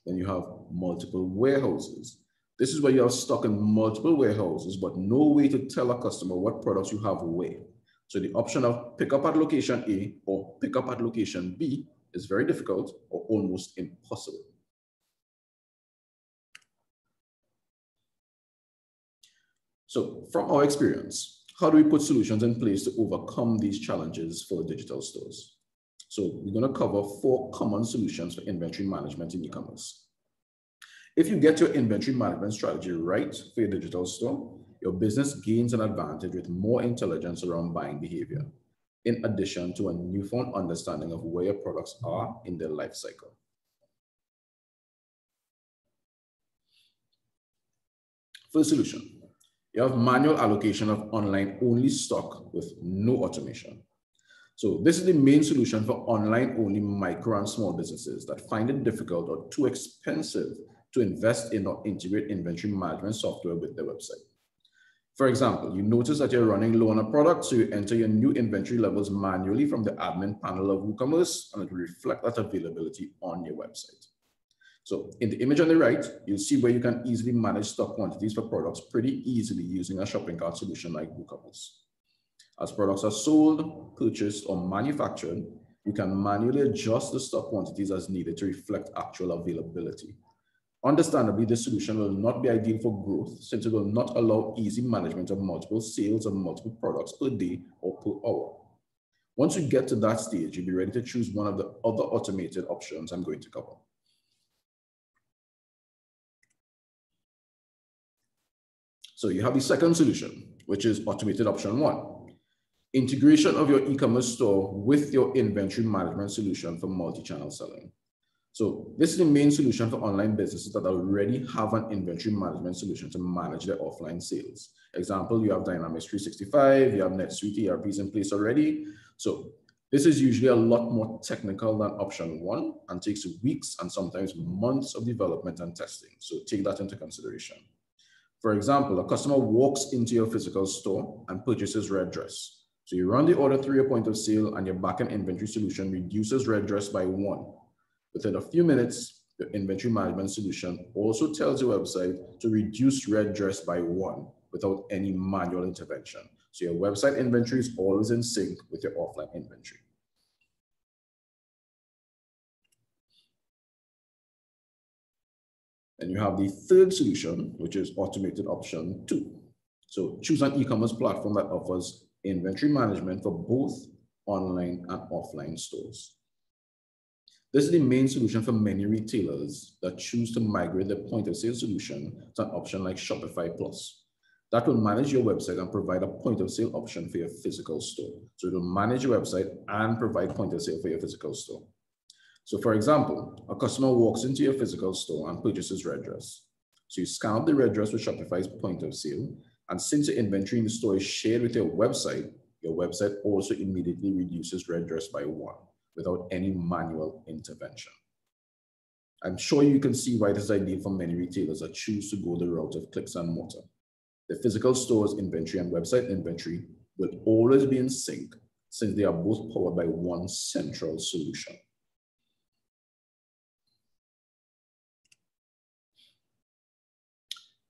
Then you have multiple warehouses. This is where you have stock in multiple warehouses, but no way to tell a customer what products you have where. So the option of pick up at location A or pick up at location B is very difficult or almost impossible. So from our experience, how do we put solutions in place to overcome these challenges for digital stores? So we're going to cover 4 common solutions for inventory management in e-commerce. If you get your inventory management strategy right for your digital store, your business gains an advantage with more intelligence around buying behavior, in addition to a newfound understanding of where your products are in their life cycle. First solution, you have manual allocation of online-only stock with no automation. So this is the main solution for online-only micro and small businesses that find it difficult or too expensive to invest in or integrate inventory management software with their website. For example, you notice that you're running low on a product, so you enter your new inventory levels manually from the admin panel of WooCommerce, and it will reflect that availability on your website. So in the image on the right, you'll see where you can easily manage stock quantities for products pretty easily using a shopping cart solution like WooCommerce. As products are sold, purchased, or manufactured, you can manually adjust the stock quantities as needed to reflect actual availability. Understandably, this solution will not be ideal for growth since it will not allow easy management of multiple sales of multiple products per day or per hour. Once you get to that stage, you'll be ready to choose one of the other automated options I'm going to cover. So you have the second solution, which is automated option 1. Integration of your e-commerce store with your inventory management solution for multi-channel selling. So this is the main solution for online businesses that already have an inventory management solution to manage their offline sales. Example, you have Dynamics 365, you have NetSuite ERPs in place already. So this is usually a lot more technical than option 1 and takes weeks and sometimes months of development and testing. So take that into consideration. For example, a customer walks into your physical store and purchases red dress. So you run the order through your point of sale and your backend inventory solution reduces red dress by 1. Within a few minutes, the inventory management solution also tells your website to reduce red dress by 1 without any manual intervention. So your website inventory is always in sync with your offline inventory. And you have the third solution, which is automated option 2. So choose an e-commerce platform that offers inventory management for both online and offline stores. This is the main solution for many retailers that choose to migrate their point of sale solution to an option like Shopify Plus. That will manage your website and provide a point of sale option for your physical store. So it will manage your website and provide point of sale for your physical store. So for example, a customer walks into your physical store and purchases red dress. So you scan up the red dress with Shopify's point of sale, and since your inventory in the store is shared with your website also immediately reduces red dress by 1 without any manual intervention. I'm sure you can see why this is ideal for many retailers that choose to go the route of clicks and mortar. The physical store's inventory and website inventory will always be in sync since they are both powered by one central solution.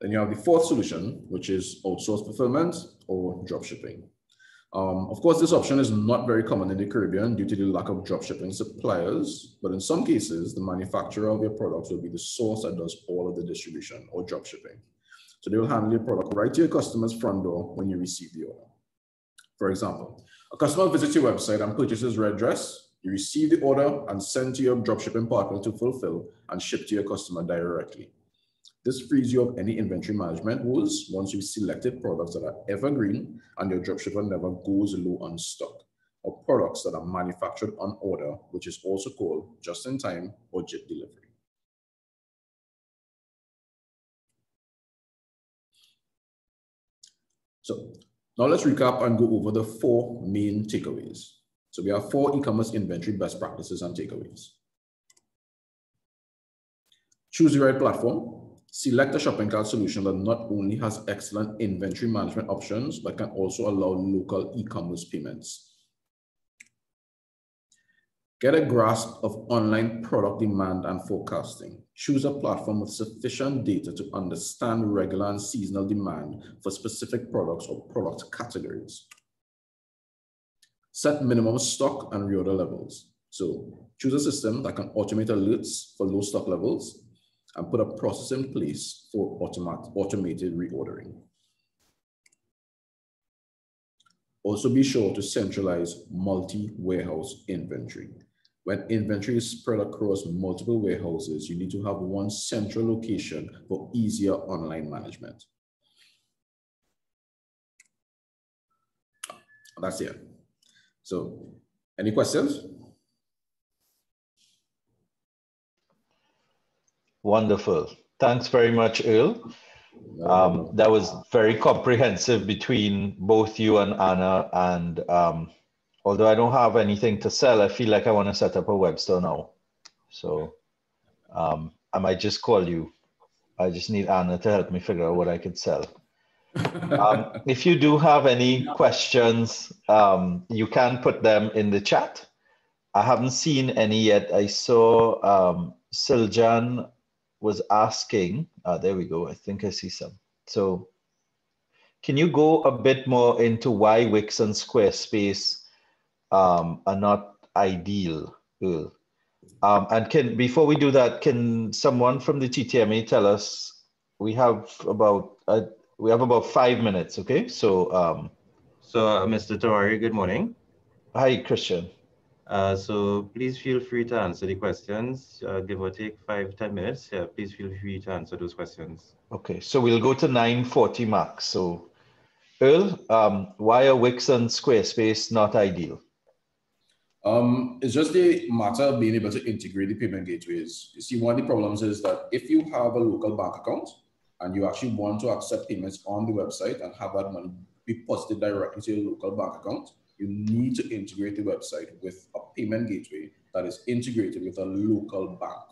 Then you have the fourth solution, which is outsourced fulfillment or dropshipping. Of course, this option is not very common in the Caribbean due to the lack of dropshipping suppliers, but in some cases, the manufacturer of your products will be the source that does all of the distribution or dropshipping. So they will handle your product right to your customer's front door when you receive the order. For example, a customer visits your website and purchases red dress. You receive the order and send to your dropshipping partner to fulfill and ship to your customer directly. This frees you of any inventory management woes once you've selected products that are evergreen and your dropshipper never goes low on stock, or products that are manufactured on order, which is also called just-in-time or JIT delivery. So now let's recap and go over the 4 main takeaways. So we have 4 e-commerce inventory best practices and takeaways. Choose the right platform. Select a shopping cart solution that not only has excellent inventory management options, but can also allow local e-commerce payments. Get a grasp of online product demand and forecasting. Choose a platform with sufficient data to understand regular and seasonal demand for specific products or product categories. Set minimum stock and reorder levels. So choose a system that can automate alerts for low stock levels and put a process in place for automated reordering. Also be sure to centralize multi-warehouse inventory. When inventory is spread across multiple warehouses, you need to have one central location for easier online management. That's it. So, any questions? Wonderful. Thanks very much, Earl. That was very comprehensive between both you and Anna. And although I don't have anything to sell, I feel like I want to set up a web store now. So I might just call you. I just need Anna to help me figure out what I could sell. If you do have any questions, you can put them in the chat. I haven't seen any yet. I saw Siljan was asking. There we go. I think I see some. So can you go a bit more into why Wix and Squarespace are not ideal, Earl? And before we do that, can someone from the TTMA tell us? We have about 5 minutes. Okay, so Mr. Tawari, good morning. Hi, Christian. So please feel free to answer the questions. Give or take 5-10 minutes. Yeah, please feel free to answer those questions. Okay, so we'll go to 9:40 max. So, Earl, why are Wix and Squarespace not ideal? It's just a matter of being able to integrate the payment gateways. You see, one of the problems is that if you have a local bank account and you actually want to accept payments on the website and have that money be deposited directly to your local bank account, you need to integrate the website with a payment gateway that is integrated with a local bank.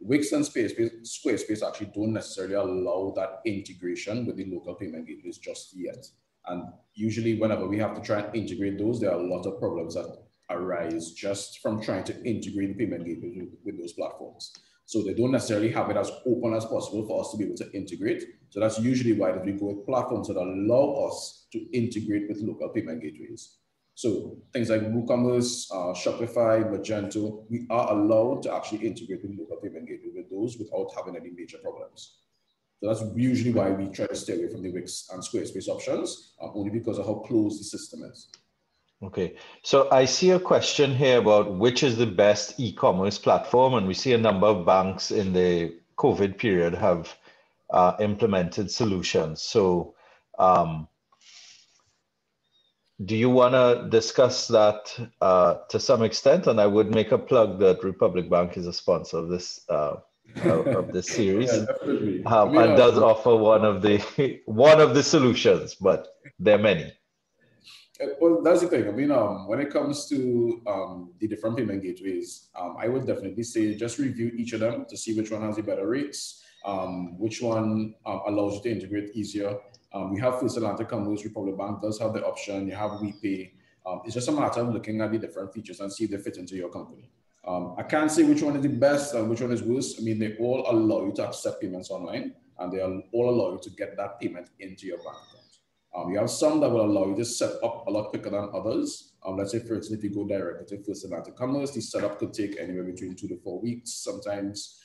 Wix and Squarespace actually don't necessarily allow that integration with the local payment gateways just yet. And usually whenever we have to try and integrate those, there are a lot of problems that arise just from trying to integrate the payment gateway with those platforms. So they don't necessarily have it as open as possible for us to be able to integrate. So that's usually why we go with platforms that allow us to integrate with local payment gateways. So things like WooCommerce, Shopify, Magento, we are allowed to actually integrate with local payment gateway with those without having any major problems. So that's usually why we try to stay away from the Wix and Squarespace options, only because of how close the system is. Okay, so I see a question here about which is the best e-commerce platform, and we see a number of banks in the COVID period have implemented solutions. So do you want to discuss that to some extent? And I would make a plug that Republic Bank is a sponsor of this series, Yeah, definitely. and does offer one of the solutions, but there are many. Well, that's the thing. I mean, when it comes to the different payment gateways, I would definitely say just review each of them to see which one has the better rates, which one allows you to integrate easier. We have First Atlantic Commerce, Republic Bank does have the option. You have WePay. It's just a matter of looking at the different features and see if they fit into your company. I can't say which one is the best and which one is worse. I mean, they all allow you to accept payments online, and they all allow you to get that payment into your bank account. You have some that will allow you to set up a lot quicker than others. Let's say, for instance, if you go directly to First Atlantic Commerce, the setup could take anywhere between 2 to 4 weeks. Sometimes,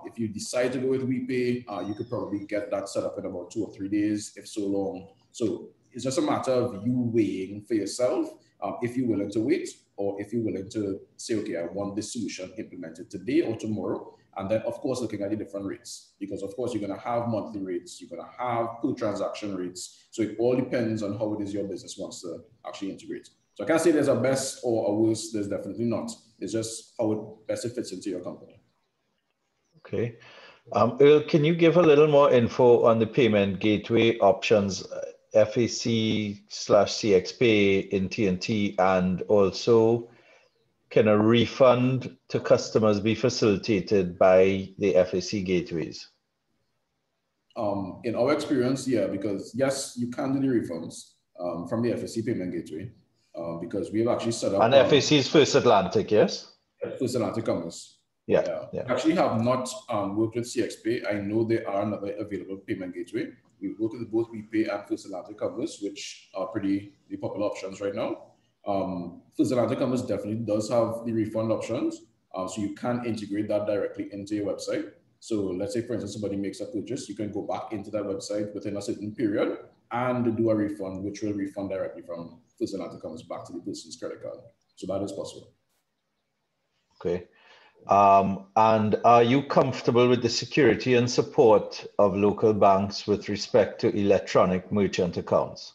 if you decide to go with WePay, you could probably get that set up in about 2 or 3 days, if so long. So it's just a matter of you weighing for yourself if you're willing to wait, or if you're willing to say, okay, I want this solution implemented today or tomorrow. And then, of course, looking at the different rates, because, of course, you're going to have monthly rates, you're going to have per transaction rates. So it all depends on how it is your business wants to actually integrate. So I can't say there's a best or a worst. There's definitely not. It's just how it best fits into your company. Okay. Earl, can you give a little more info on the payment gateway options, FAC/CXPay in TNT, and also can a refund to customers be facilitated by the FAC gateways? In our experience, yeah, because yes, you can do the refunds from the FAC payment gateway because we've actually set up. And FAC is First Atlantic, yes? First Atlantic Commerce. Yeah. We actually have not worked with CXPay. I know they are another available payment gateway. We work with both WePay and First Atlantic Commerce, which are pretty popular options right now. First Atlantic Commerce definitely does have the refund options, so you can integrate that directly into your website. So let's say, for instance, somebody makes a purchase, you can go back into that website within a certain period and do a refund, which will refund directly from First Atlantic Commerce back to the person's credit card. So that is possible. Okay. And are you comfortable with the security and support of local banks with respect to electronic merchant accounts?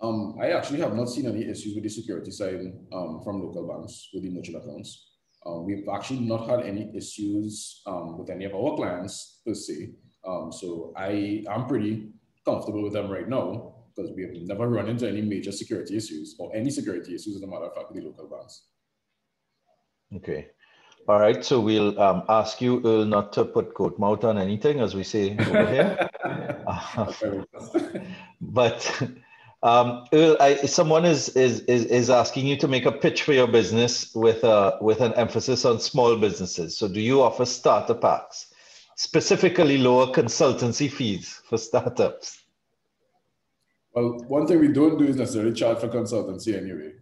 I actually have not seen any issues with the security side from local banks with the merchant accounts. We've actually not had any issues with any of our clients per se. So I'm pretty comfortable with them right now because we have never run into any major security issues or any security issues, as a matter of fact, with the local banks. Okay. All right. So we'll ask you, Earl, not to put goat mouth on anything, as we say over here. But Earl, someone is asking you to make a pitch for your business with an emphasis on small businesses. So do you offer starter packs, specifically lower consultancy fees for startups? Well, one thing we don't do is necessarily charge for consultancy anyway.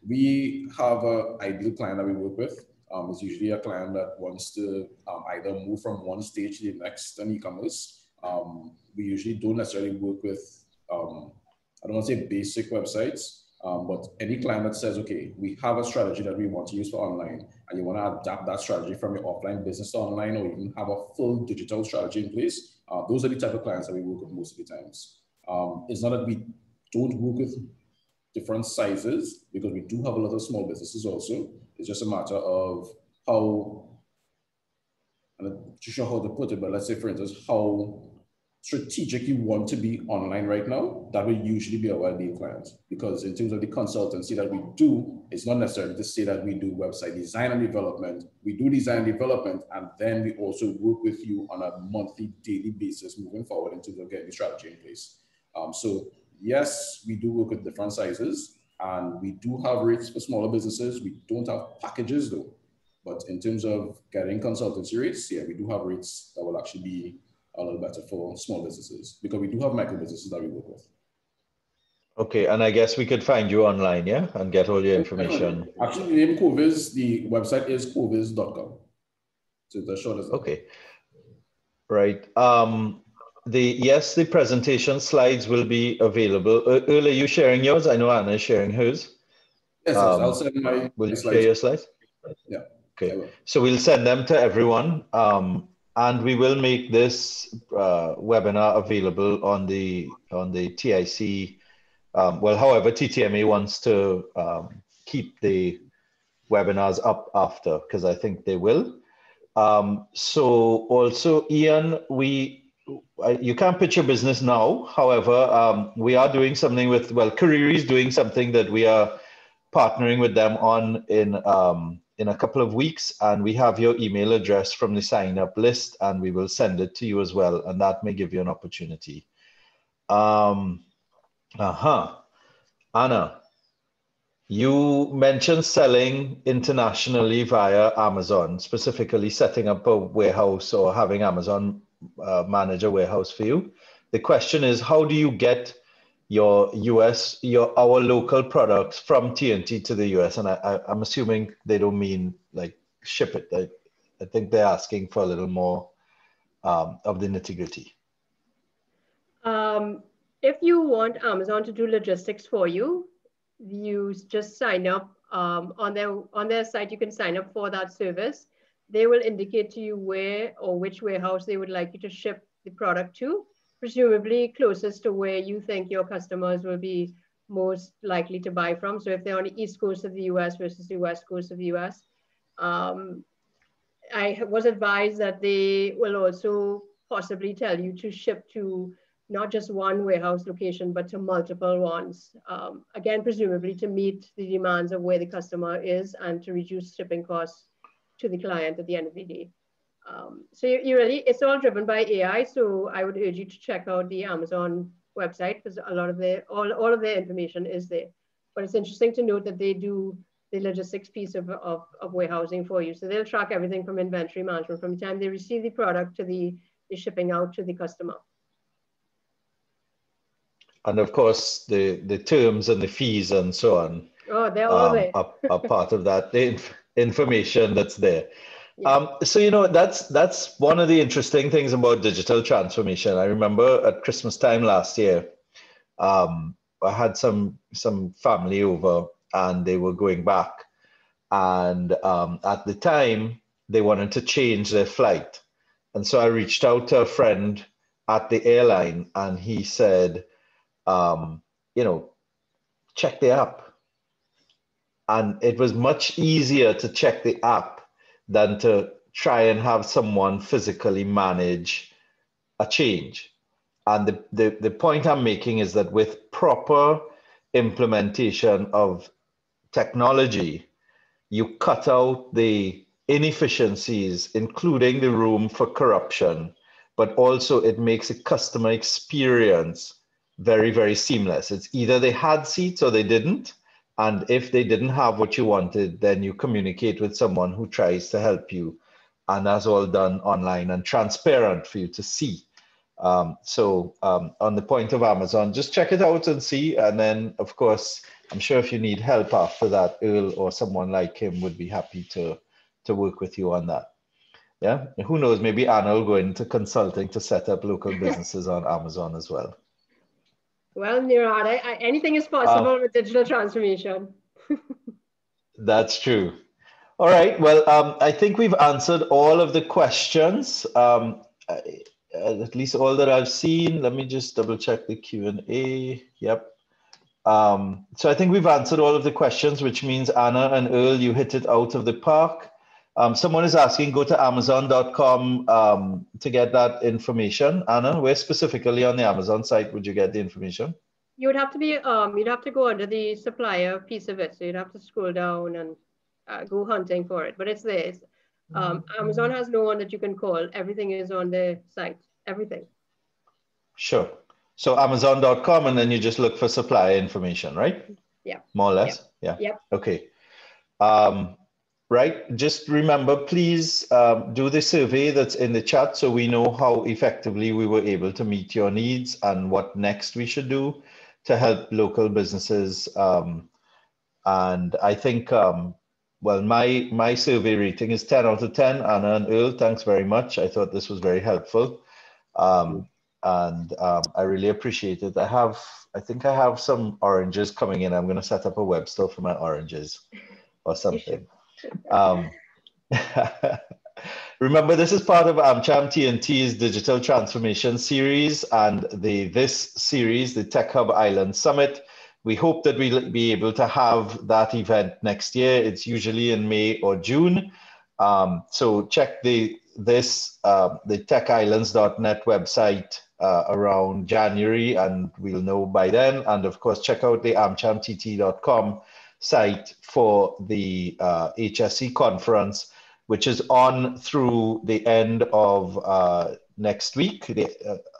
We have an ideal client that we work with. It's usually a client that wants to either move from one stage to the next in e-commerce. We usually don't necessarily work with, I don't want to say basic websites, but any client that says, okay, we have a strategy that we want to use for online, and you want to adapt that strategy from your offline business to online, or even have a full digital strategy in place, those are the type of clients that we work with most of the times. It's not that we don't work with different sizes, because we do have a lot of small businesses also. It's just a matter of how, I'm not too sure how to put it, but let's say, for instance, how strategic you want to be online right now. That will usually be our ideal clients, because in terms of the consultancy that we do, it's not necessarily to say that we do website design and development. We do design and development, and then we also work with you on a monthly, daily basis moving forward in terms of getting the strategy in place. So yes, we do work with different sizes, and we do have rates for smaller businesses. We don't have packages though, but in terms of getting consultancy rates, yeah, we do have rates that will actually be a little better for small businesses, because we do have micro businesses that we work with. Okay, and I guess we could find you online, yeah, and get all your information. Actually, the name Coviz, the website is coviz.com. So the short as that. Okay, right. The presentation slides will be available. Earl, are you sharing yours? I know Anna is sharing hers. Yes, I'll send my Will you slides. share your slides? Yeah. Okay, so we'll send them to everyone, and we will make this webinar available on the TIC. Well, however, TTMA wants to keep the webinars up after, because I think they will. So also, Ian, you can't pitch your business now. However, we are doing something with, well, Kariri is doing something that we are partnering with them on in a couple of weeks, and we have your email address from the sign up list, and we will send it to you as well, and that may give you an opportunity. Anna, you mentioned selling internationally via Amazon, specifically setting up a warehouse or having Amazon manage a warehouse for you. The question is, how do you get our local products from TNT to the US? And I'm assuming they don't mean like ship it. I think they're asking for a little more of the nitty-gritty. If you want Amazon to do logistics for you, you just sign up on their site. You can sign up for that service. They will indicate to you where or which warehouse they would like you to ship the product to, presumably closest to where you think your customers will be most likely to buy from. So if they're on the East Coast of the US versus the West Coast of the US, I was advised that they will also possibly tell you to ship to not just one warehouse location, but to multiple ones. Again, presumably to meet the demands of where the customer is and to reduce shipping costs to the client at the end of the day. So it's all driven by AI. So I would urge you to check out the Amazon website, because a lot of all of their information is there. But it's interesting to note that they do the logistics piece of warehousing for you. So they'll track everything from inventory management from the time they receive the product to the shipping out to the customer. And of course, the terms and the fees and so on. Oh, they're all there. are part of that, the information that's there. Yeah. So, that's one of the interesting things about digital transformation. I remember at Christmas time last year, I had some family over, and they were going back. And at the time, they wanted to change their flight. And so I reached out to a friend at the airline, and he said, check the app. And it was much easier to check the app than to try and have someone physically manage a change. And the point I'm making is that with proper implementation of technology, you cut out the inefficiencies, including the room for corruption, but also it makes a customer experience very, very seamless. It's either they had seats or they didn't. And if they didn't have what you wanted, then you communicate with someone who tries to help you. And that's all done online and transparent for you to see. So on the point of Amazon, just check it out and see. And then, of course, I'm sure if you need help after that, Earl or someone like him would be happy to work with you on that. Yeah, who knows, maybe Anna will go into consulting to set up local businesses on Amazon as well. Well, Nirad, anything is possible with digital transformation. That's true. All right, well, I think we've answered all of the questions, at least all that I've seen. Let me just double check the Q&A. Yep. So I think we've answered all of the questions, which means Anna and Earl, you hit it out of the park. Someone is asking, go to Amazon.com to get that information. Anna, where specifically on the Amazon site would you get the information? You would have to be, you'd have to go under the supplier piece of it. So you'd have to scroll down and go hunting for it. But it's there. It's, Amazon has no one that you can call. Everything is on the site. Everything. Sure. So Amazon.com, and then you just look for supplier information, right? Yeah. More or less. Yeah. Yep. Okay. Right. Just remember, please do the survey that's in the chat so we know how effectively we were able to meet your needs and what next we should do to help local businesses. And I think, well, my survey rating is 10 out of 10. Anna and Earl, thanks very much. I thought this was very helpful. And I really appreciate it. I think I have some oranges coming in. I'm going to set up a web store for my oranges or something. Remember, this is part of AmCham TNT's digital transformation series, and this series, the Tech Hub Island Summit. We hope that we'll be able to have that event next year. It's usually in May or June. So check the techislands.net website around January, and we'll know by then. And of course, check out the amchamtt.com site for the HSE conference, which is on through the end of next week,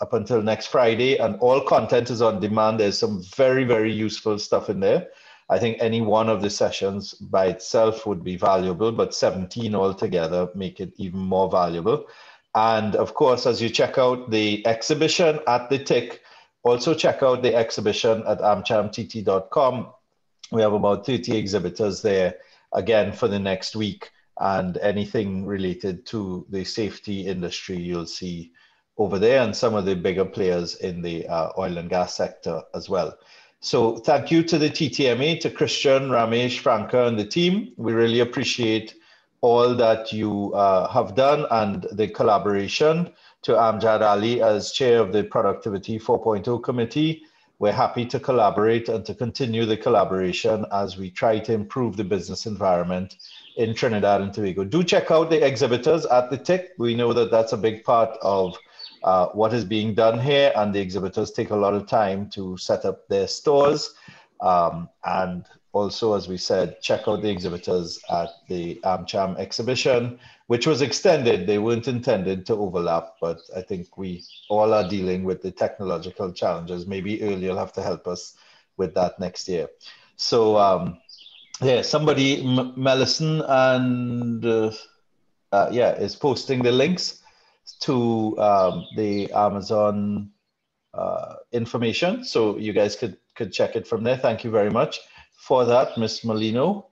up until next Friday, and all content is on demand. There's some very, very useful stuff in there. I think any one of the sessions by itself would be valuable, but 17 altogether make it even more valuable. And of course, as you check out the exhibition at the TIC, also check out the exhibition at amchamtt.com. We have about 30 exhibitors there, again, for the next week. And anything related to the safety industry, you'll see over there, and some of the bigger players in the oil and gas sector as well. So thank you to the TTMA, to Christian, Ramesh, Franca, and the team. We really appreciate all that you have done and the collaboration. To Amjad Ali as chair of the Productivity 4.0 Committee, we're happy to collaborate and to continue the collaboration as we try to improve the business environment in Trinidad and Tobago. Do check out the exhibitors at the TIC. We know that that's a big part of what is being done here, and the exhibitors take a lot of time to set up their stores. And also, as we said, check out the exhibitors at the AmCham exhibition, which was extended. They weren't intended to overlap, but I think we all are dealing with the technological challenges. Maybe Earl, you'll have to help us with that next year. So yeah, somebody, Mellison, and yeah, is posting the links to the Amazon information, so you guys could check it from there. Thank you very much for that, Ms. Molino.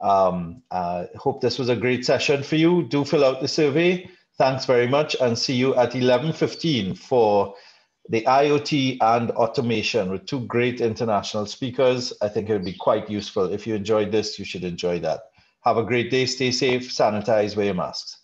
Hope this was a great session for you. Do fill out the survey. Thanks very much, and see you at 11:15 for the IoT and automation with two great international speakers. I think it would be quite useful. If you enjoyed this, you should enjoy that. Have a great day. Stay safe. Sanitize. Wear your masks.